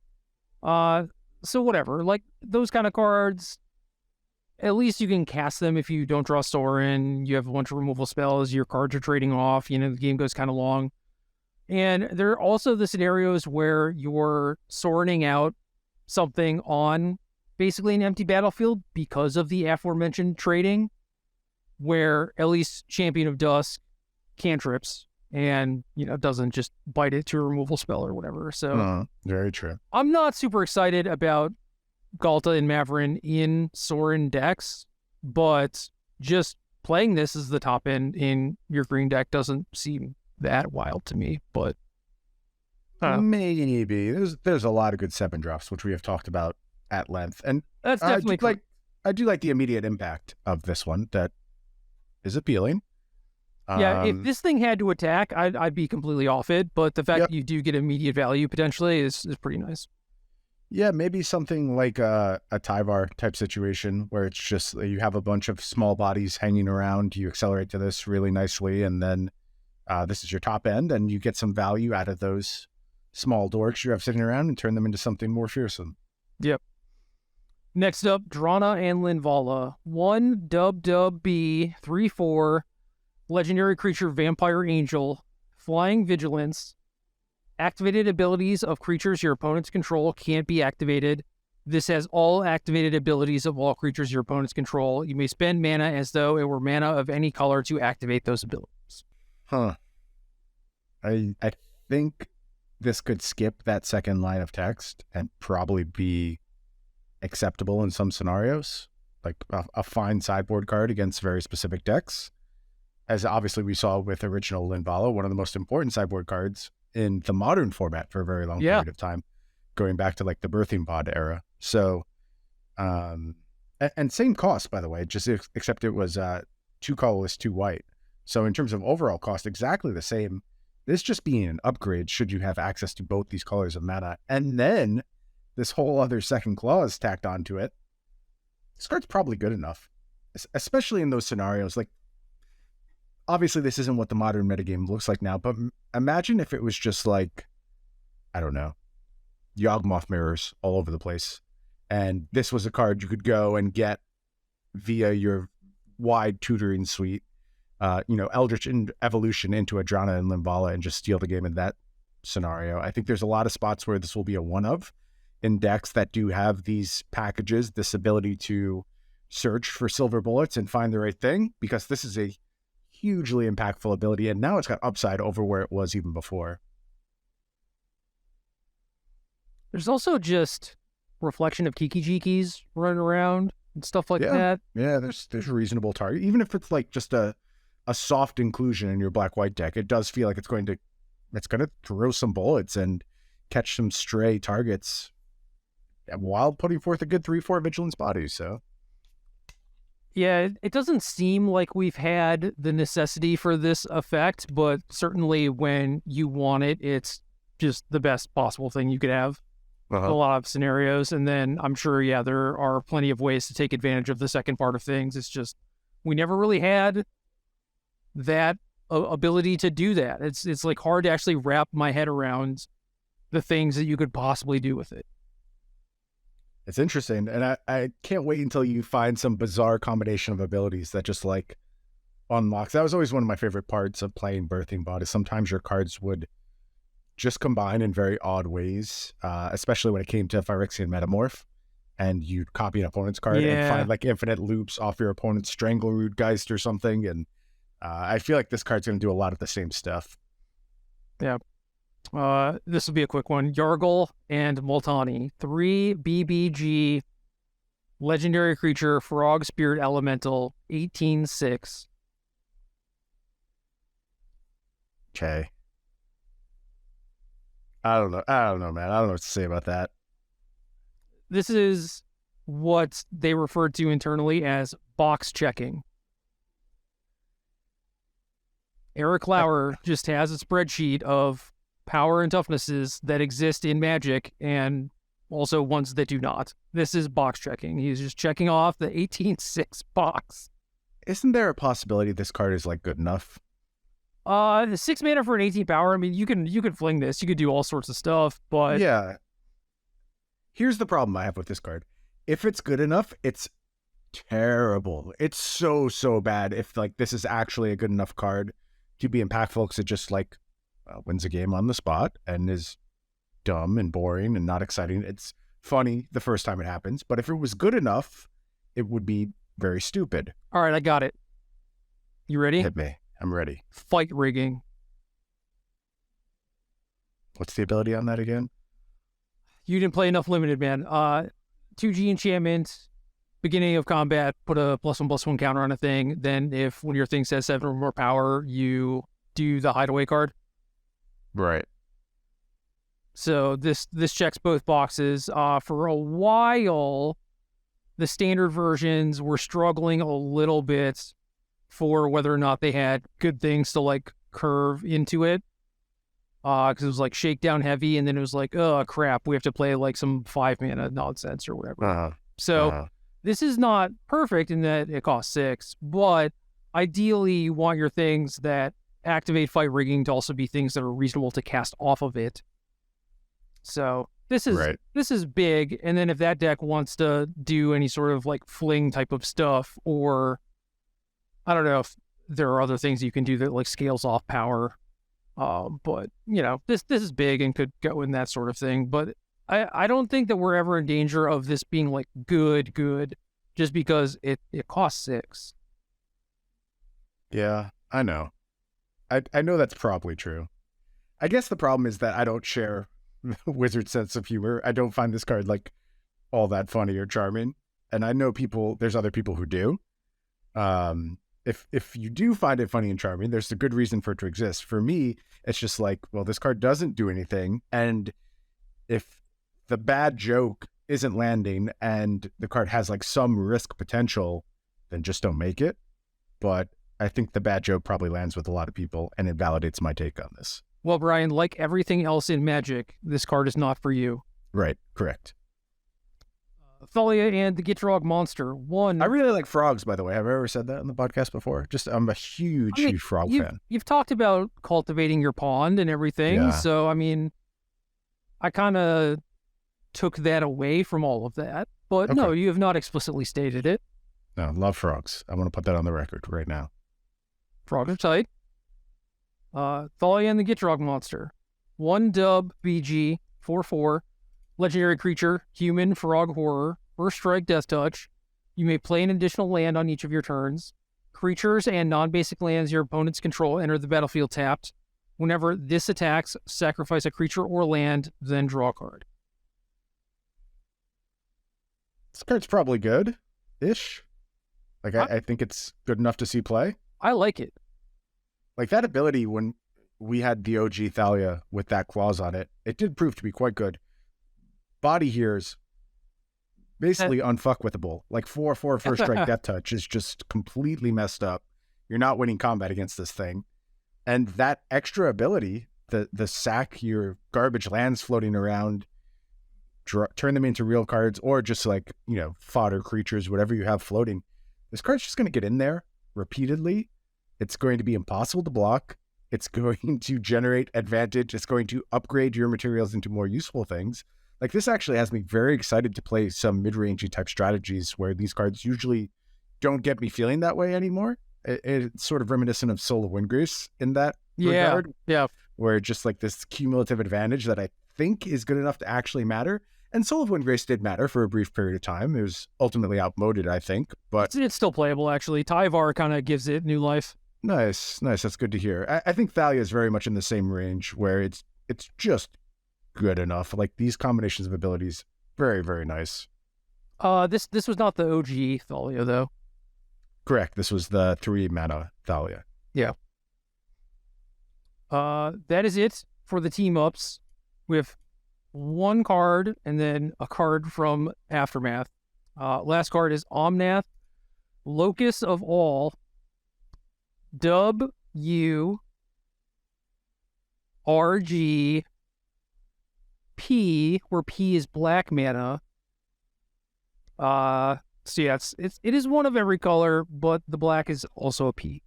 So whatever, like those kind of cards, at least you can cast them if you don't draw Sorin, you have a bunch of removal spells, your cards are trading off, the game goes kind of long. And there are also the scenarios where you're sorting out something on basically an empty battlefield because of the aforementioned trading, where at least Champion of Dusk cantrips and, doesn't just bite it to a removal spell or whatever. So very true. I'm not super excited about Galta and Maverin in Sorin decks, but just playing this as the top end in your green deck doesn't seem that wild to me. But maybe there's a lot of good 7-drops, which we have talked about at length, and that's definitely I do like the immediate impact of this one. That is appealing. Yeah, if this thing had to attack, I'd be completely off it. But the fact that you do get immediate value potentially is pretty nice. Yeah, maybe something like a Tyvar type situation where it's just you have a bunch of small bodies hanging around. You accelerate to this really nicely, and then this is your top end, and you get some value out of those small dorks you have sitting around and turn them into something more fearsome. Yep. Next up, Drana and Linvala. 1 dub B 3/4. Legendary creature Vampire Angel, Flying Vigilance. Activated abilities of creatures your opponents control can't be activated. This has all activated abilities of all creatures your opponents control. You may spend mana as though it were mana of any color to activate those abilities. I think this could skip that second line of text and probably be acceptable in some scenarios, like a fine sideboard card against very specific decks. As obviously we saw with original Linvala, one of the most important sideboard cards in the modern format for a very long period of time, going back to like the Birthing Pod era. So, and same cost, by the way, just except it was 2 colorless, 2 white. So in terms of overall cost, exactly the same. This just being an upgrade should you have access to both these colors of mana. And then this whole other second clause tacked onto it. This card's probably good enough, especially in those scenarios. Like, obviously, this isn't what the modern metagame looks like now, but imagine if it was just like, I don't know, Yawgmoth mirrors all over the place. And this was a card you could go and get via your wide tutoring suite, Eldritch Evolution into a Drana and Linvala and just steal the game in that scenario. I think there's a lot of spots where this will be a one-of in decks that do have these packages, this ability to search for silver bullets and find the right thing, because this is a hugely impactful ability, and now it's got upside over where it was even before. There's also just reflection of Kiki-Jikis running around and stuff like that. Yeah, there's a reasonable target. Even if it's like just a soft inclusion in your black-white deck, it does feel like it's going to throw some bullets and catch some stray targets while putting forth a good 3/4 vigilance body, so... Yeah, it doesn't seem like we've had the necessity for this effect, but certainly when you want it, it's just the best possible thing you could have in a lot of scenarios. And then I'm sure, there are plenty of ways to take advantage of the second part of things. It's just we never really had that ability to do that. It's like hard to actually wrap my head around the things that you could possibly do with it. It's interesting, and I can't wait until you find some bizarre combination of abilities that just like unlocks. That was always one of my favorite parts of playing Birthing Pod, is sometimes your cards would just combine in very odd ways, especially when it came to Phyrexian Metamorph, and you'd copy an opponent's card and find like infinite loops off your opponent's Strangleroot Geist or something, and I feel like this card's going to do a lot of the same stuff. Yeah. This will be a quick one. Yargle and Multani. 3 BBG legendary creature, Frog Spirit Elemental, 18/6. Okay. I don't know, man. I don't know what to say about that. This is what they refer to internally as box checking. Eric Lauer just has a spreadsheet of power and toughnesses that exist in Magic, and also ones that do not. This is box checking. He's just checking off the 18-6 box. Isn't there a possibility this card is like good enough? The 6 mana for an 18 power. I mean, you can fling this. You could do all sorts of stuff, but yeah. Here's the problem I have with this card. If it's good enough, it's terrible. It's so bad. If like this is actually a good enough card to be impactful, because it just like wins a game on the spot and is dumb and boring and not exciting. It's funny the first time it happens, but if it was good enough, it would be very stupid. All right, I got it. You ready? Hit me. I'm ready. Fight rigging. What's the ability on that again? You didn't play enough limited, man. 2G enchantment, beginning of combat, put a +1/+1 counter on a thing. Then if one of your things has 7 or more power, you do the hideaway card. Right. So this checks both boxes. For a while, the standard versions were struggling a little bit for whether or not they had good things to like curve into it. Because it was like shakedown heavy, and then it was like, oh crap, we have to play like some 5 mana nonsense or whatever. So this is not perfect in that it costs 6, but ideally you want your things that activate fight rigging to also be things that are reasonable to cast off of it. So this is big. And then if that deck wants to do any sort of like fling type of stuff, or I don't know if there are other things you can do that like scales off power. But you know, this is big and could go in that sort of thing. But I don't think that we're ever in danger of this being like good just because it costs 6. Yeah, I know. I know that's probably true. I guess the problem is that I don't share Wizard's sense of humor. I don't find this card like all that funny or charming. And I know there's other people who do. If you do find it funny and charming, there's a good reason for it to exist. For me, it's just like, well, this card doesn't do anything. And if the bad joke isn't landing and the card has like some risk potential, then just don't make it. But I think the bad joke probably lands with a lot of people, and it validates my take on this. Well, Brian, like everything else in Magic, this card is not for you. Right, correct. Thalia and the Gitrog monster. One. I really like frogs, by the way. Have I ever said that on the podcast before? I'm a huge frog fan. You've talked about cultivating your pond and everything. Yeah. So, I mean, I kind of took that away from all of that. But no, you have not explicitly stated it. No, love frogs. I want to put that on the record right now. Frogs are tight. Thalia and the Gitrog monster. 1 dub BG 4/4. Legendary creature, human, frog, horror. First strike, death touch. You may play an additional land on each of your turns. Creatures and non-basic lands your opponents control enter the battlefield tapped. Whenever this attacks, sacrifice a creature or land, then draw a card. This card's probably good-ish. Like, I think it's good enough to see play. I like it. Like, that ability, when we had the OG Thalia with that clause on it, it did prove to be quite good. Body here is basically unfuckwithable. Like 4/4 first strike death touch is just completely messed up. You're not winning combat against this thing. And that extra ability, the sack your garbage lands floating around, turn them into real cards, or just like, you know, fodder creatures, whatever you have floating. This card's just going to get in there repeatedly. It's going to be impossible to block. It's going to generate advantage. It's going to upgrade your materials into more useful things. Like, this actually has me very excited to play some mid-rangey type strategies where these cards usually don't get me feeling that way anymore. It's sort of reminiscent of Soul of Windgrace in that regard. Yeah. Where just like this cumulative advantage that I think is good enough to actually matter. And Soul of Windgrace did matter for a brief period of time. It was ultimately outmoded, I think. But it's still playable, actually. Tyvar kind of gives it new life. Nice. That's good to hear. I think Thalia is very much in the same range where it's just good enough. Like, these combinations of abilities, very, very nice. This was not the OG Thalia, though. Correct. This was the 3 mana Thalia. Yeah. That is it for the team ups. We have 1 card and then a card from Aftermath. Last card is Omnath, Locus of All, Dub U RG P, where P is black mana. So yeah, it is one of every color, but the black is also a P.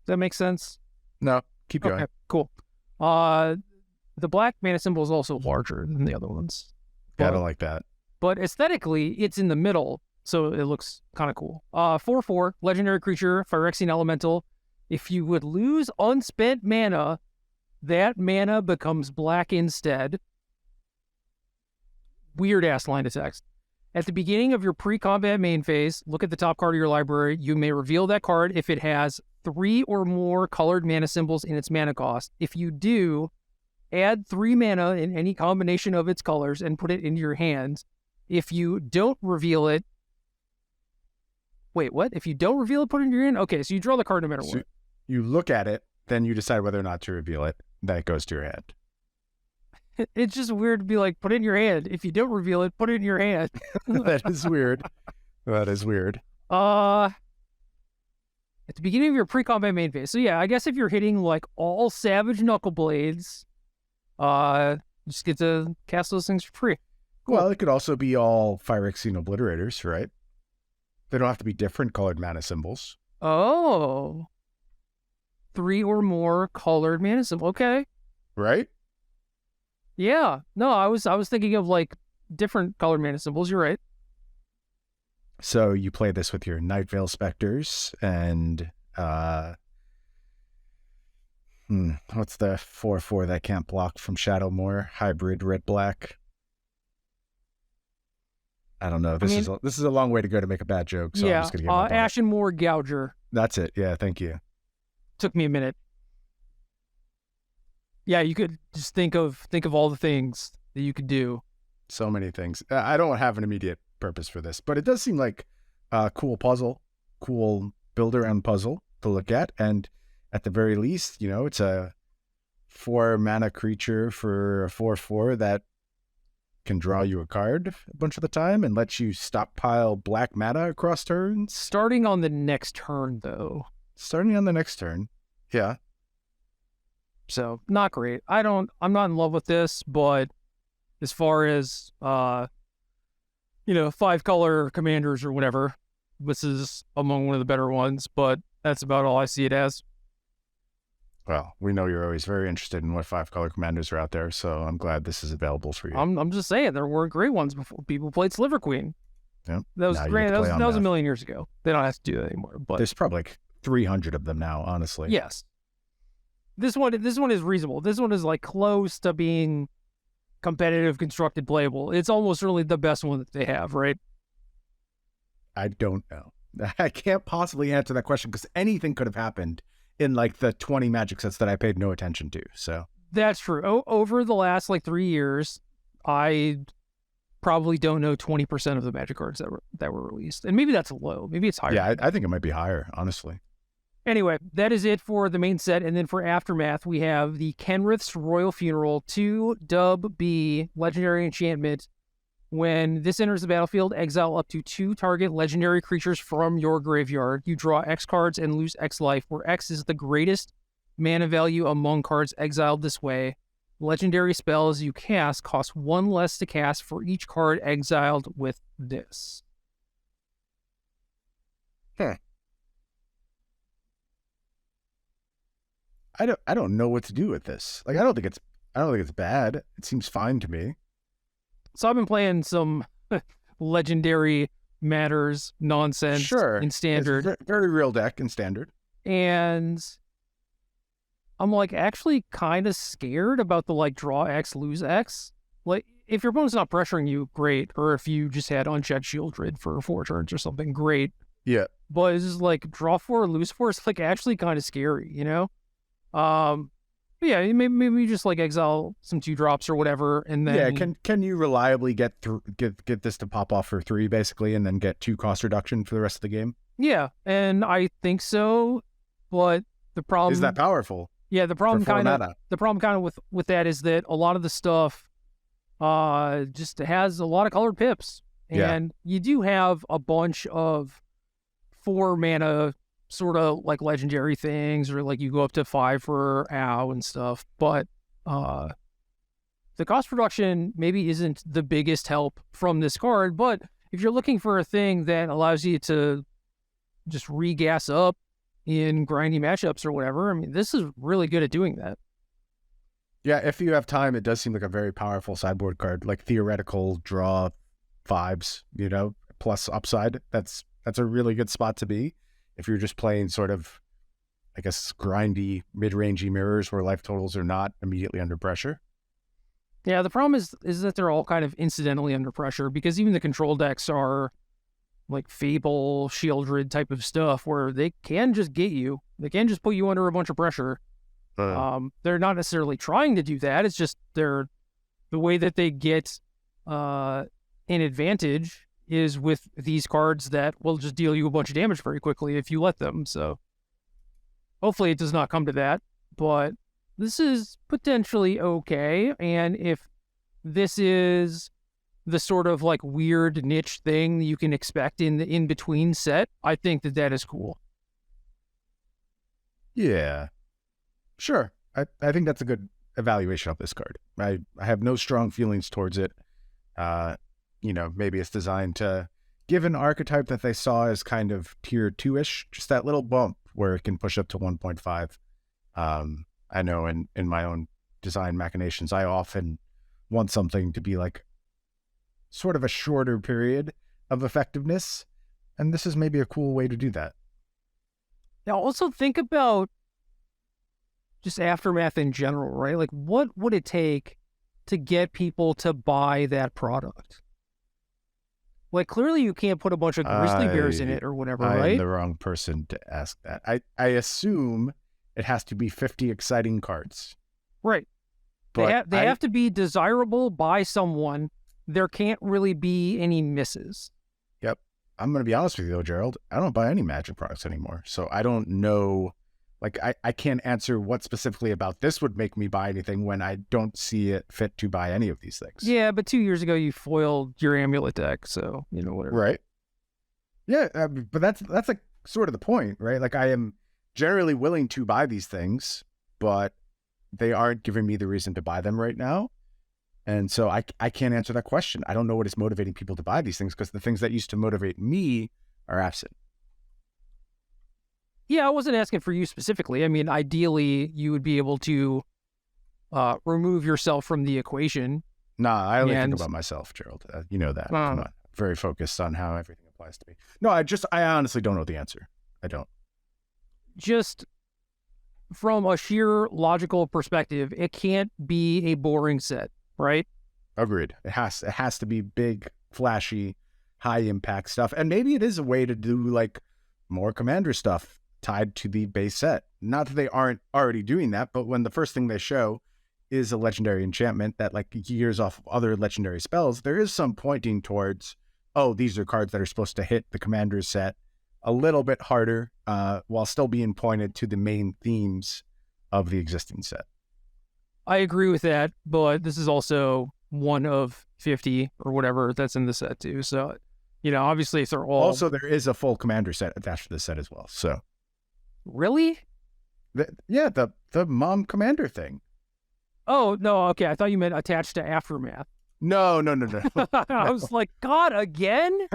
Does that make sense? No, keep going. Okay, cool. The black mana symbol is also larger than the other ones. Yeah, I don't like that. But aesthetically, it's in the middle, so it looks kind of cool. 4/4, legendary creature, Phyrexian Elemental. If you would lose unspent mana, that mana becomes black instead. Weird-ass line of text. At the beginning of your pre-combat main phase, look at the top card of your library. You may reveal that card if it has 3 or more colored mana symbols in its mana cost. If you do, add 3 mana in any combination of its colors and put it into your hand. If you don't reveal it... Wait, what? If you don't reveal it, put it in your hand? Okay, so you draw the card no matter what. You look at it, then you decide whether or not to reveal it. Then it goes to your hand. It's just weird to be like, put it in your hand. If you don't reveal it, put it in your hand. That is weird. That is weird. At the beginning of your pre-combat main phase. So yeah, I guess if you're hitting like all Savage Knuckle Blades, you just get to cast those things for free. Cool. Well, it could also be all Phyrexian Obliterators, right? They don't have to be different colored mana symbols. Oh. 3 or more colored mana symbols. Okay. Right? Yeah. No, I was thinking of like different colored mana symbols. You're right. So you play this with your Night Veil Specters and what's the 4/4 that can't block from Shadowmoor? Hybrid red-black. I don't know. This is a long way to go to make a bad joke. So yeah. I'm just gonna give up on Ashen Moor Gouger. That's it. Yeah. Thank you. Took me a minute. Yeah, you could just think of all the things that you could do. So many things. I don't have an immediate purpose for this, but it does seem like a cool puzzle, cool build-around puzzle to look at. And at the very least, it's a 4 mana creature for a 4/4 that can draw you a card a bunch of the time and lets you stockpile black mana across turns. Starting on the next turn, though. Starting on the next turn. Yeah. So, not great. I'm not in love with this, but as far as, 5-color commanders or whatever, this is among one of the better ones, but that's about all I see it as. Well, we know you're always very interested in what 5-color commanders are out there, so I'm glad this is available for you. I'm just saying, there were great ones before people played Sliver Queen. Yeah. That was great. That was a million years ago. They don't have to do that anymore. But there's probably like 300 of them now, honestly. Yes. This one is reasonable. This one is like close to being competitive, constructed, playable. It's almost really the best one that they have, right? I don't know. I can't possibly answer that question because anything could have happened in like the 20 Magic sets that I paid no attention to. So that's true. Over the last like 3 years, I probably don't know 20% of the Magic cards that were released, and maybe that's low. Maybe it's higher. Yeah, I think it might be higher, honestly. Anyway, that is it for the main set, and then for Aftermath, we have the Kenrith's Royal Funeral 2 Dub B Legendary Enchantment. When this enters the battlefield, exile up to 2 target legendary creatures from your graveyard. You draw X cards and lose X life, where X is the greatest mana value among cards exiled this way. Legendary spells you cast cost 1 less to cast for each card exiled with this. I don't know what to do with this. Like I don't think it's bad. It seems fine to me. So I've been playing some legendary matters nonsense in Standard. It's very real deck in Standard. And I'm like actually kind of scared about the like draw X, lose X. Like if your opponent's not pressuring you, great. Or if you just had unchecked Shieldred for 4 turns or something, great. Yeah. But it's just like draw 4, lose 4. It's like actually kind of scary, Yeah, maybe just like exile some 2-drops or whatever, and then can you reliably get this to pop off for 3 basically, and then get 2 cost reduction for the rest of the game? Yeah, and I think so, but the problem is that powerful. Yeah, the problem kind of with that is that a lot of the stuff just has a lot of colored pips, and you do have a bunch of 4 mana sort of like legendary things, or like you go up to 5 for Ow and stuff, but the the cost reduction maybe isn't the biggest help from this card, but if you're looking for a thing that allows you to just re-gas up in grindy matchups or whatever, I mean, this is really good at doing that. Yeah, if you have time, it does seem like a very powerful sideboard card, like theoretical draw vibes, plus upside. That's a really good spot to be if you're just playing sort of, I guess, grindy, mid-rangey mirrors where life totals are not immediately under pressure. Yeah, the problem is that they're all kind of incidentally under pressure, because even the control decks are like Fable, Shieldred type of stuff where they can just get you. They can just put you under a bunch of pressure. They're not necessarily trying to do that. It's just the way that they get an advantage is with these cards that will just deal you a bunch of damage very quickly if you let them. So hopefully it does not come to that, but this is potentially okay. And if this is the sort of like weird niche thing you can expect in the in-between set, I think that is cool. Yeah, sure. I think that's a good evaluation of this card. I have no strong feelings towards it. Maybe it's designed to give an archetype that they saw as kind of tier 2-ish, just that little bump where it can push up to 1.5. I know in my own design machinations, I often want something to be like sort of a shorter period of effectiveness, and this is maybe a cool way to do that. Now, also think about just Aftermath in general, right? Like, what would it take to get people to buy that product? Like, clearly you can't put a bunch of grizzly bears in it or whatever, right? I'm the wrong person to ask that. I assume it has to be 50 exciting cards. Right. But they have to be desirable by someone. There can't really be any misses. Yep. I'm going to be honest with you, though, Gerald. I don't buy any Magic products anymore. So I don't know. Like, I can't answer what specifically about this would make me buy anything when I don't see it fit to buy any of these things. Yeah, but 2 years ago you foiled your amulet deck, so, whatever. Right. Yeah, but that's like sort of the point, right? Like, I am generally willing to buy these things, but they aren't giving me the reason to buy them right now. And so I can't answer that question. I don't know what is motivating people to buy these things, because the things that used to motivate me are absent. Yeah, I wasn't asking for you specifically. I mean, ideally, you would be able to remove yourself from the equation. Nah, I only think about myself, Gerald. You know that. Come on. Very focused on how everything applies to me. No, I honestly don't know the answer. I don't. Just from a sheer logical perspective, it can't be a boring set, right? Agreed. It has to be big, flashy, high impact stuff. And maybe it is a way to do like more Commander stuff tied to the base set. Not that they aren't already doing that, but when the first thing they show is a legendary enchantment that like gears off other legendary spells, there is some pointing towards, oh, these are cards that are supposed to hit the Commander set a little bit harder, while still being pointed to the main themes of the existing set. I agree with that, but this is also one of 50 or whatever that's in the set too. So, obviously if they're all... Also, there is a full Commander set attached to the set as well, so... Really? The Mom Commander thing. Oh, no, okay. I thought you meant attached to Aftermath. No. I was like, God, again?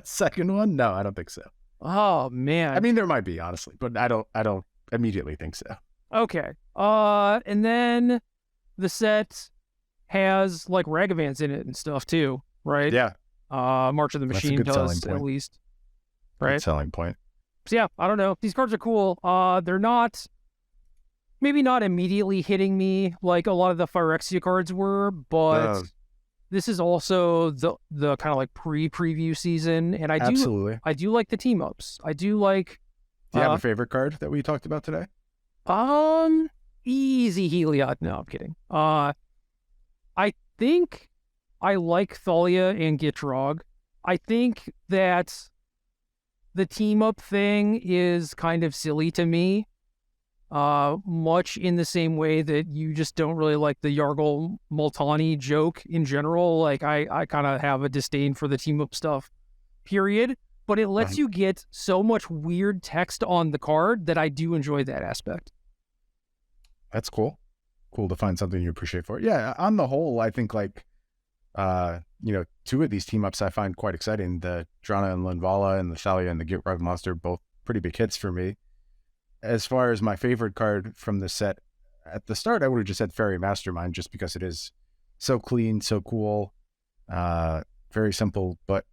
Second one? No, I don't think so. Oh, man. I mean, there might be, honestly, but I don't immediately think so. Okay. And then the set has like Ragavans in it and stuff too, right? Yeah. March of the Machine does at least. Right. Good selling point. So yeah, I don't know. These cards are cool. They're maybe not immediately hitting me like a lot of the Phyrexia cards were, but this is also the kind of like pre-preview season, and I do like the team ups. I do like. Do you have a favorite card that we talked about today? Easy Heliod. No, I'm kidding. I think I like Thalia and Gitrog. I think that the team up thing is kind of silly to me. Much in the same way that you just don't really like the Yargle Multani joke in general. Like I kind of have a disdain for the team up stuff, period. But it lets you get so much weird text on the card that I do enjoy that aspect. That's cool. cool to find something you appreciate for it. Yeah, on the whole, I think like, two of these team ups I find quite exciting. The Drana and Linvala and the Thalia and the Gitrog Monster, both pretty big hits for me. As far as my favorite card from the set, at the start, I would have just said Fairy Mastermind just because it is so clean, so cool, very simple. But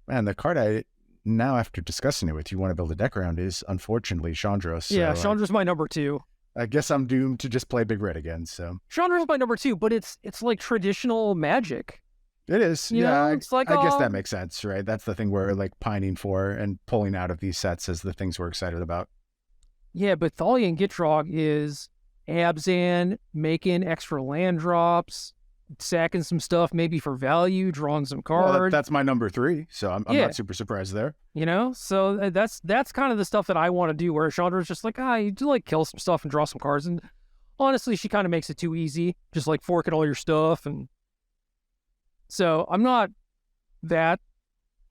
man, the card now after discussing it with you want to build a deck around is unfortunately Chandra. So yeah, Chandra's my number 2. I guess I'm doomed to just play Big Red again. So Chandra's my number 2, but it's like traditional Magic. It is. You know, it's like, I guess that makes sense, right? That's the thing we're like pining for and pulling out of these sets as the things we're excited about. Yeah, but Thalia and Gitrog is Abzan, making extra land drops, sacking some stuff maybe for value, drawing some cards. Well, that's my number 3, so I'm not super surprised there. You know, so that's kind of the stuff that I want to do, where Chandra's just like, you do like kill some stuff and draw some cards. And honestly, she kind of makes it too easy, just like forking all your stuff. And so I'm not that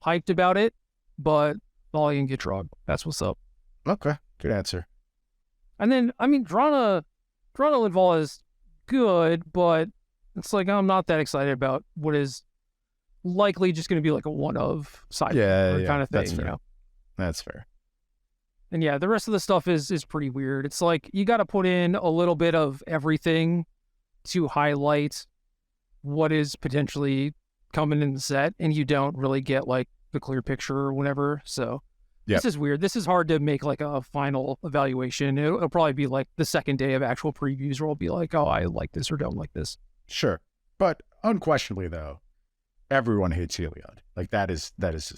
hyped about it, but Thalia and Gitrog, that's what's up. Okay, good answer. And then, I mean, Drana Linvala is good, but it's like I'm not that excited about what is likely just going to be like a one-of side kind of thing. That's fair. You know? That's fair. And yeah, the rest of the stuff is pretty weird. It's like you got to put in a little bit of everything to highlight what is potentially coming in the set, and you don't really get like the clear picture or whatever. So This is weird. This is hard to make like a final evaluation. It'll probably be like the second day of actual previews where I'll be like, oh, I like this or don't like this. Sure. But unquestionably, though, everyone hates Heliod. Like that is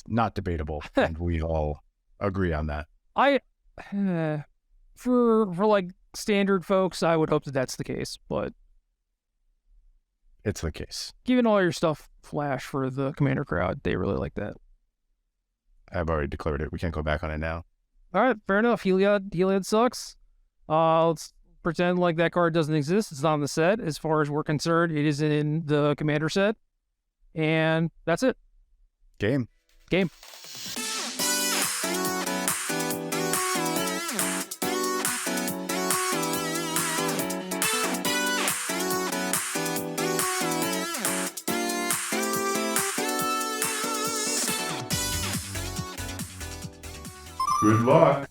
not debatable, and we all agree on that. For like standard folks, I would hope that that's the case, but it's the case. Given all your stuff Flash for the Commander crowd, they really like that. I've already declared it. We can't go back on it now. All right, fair enough. Heliod sucks. Let's pretend like that card doesn't exist. It's not in the set. As far as we're concerned, it is in the Commander set. And that's it. Game. Good luck.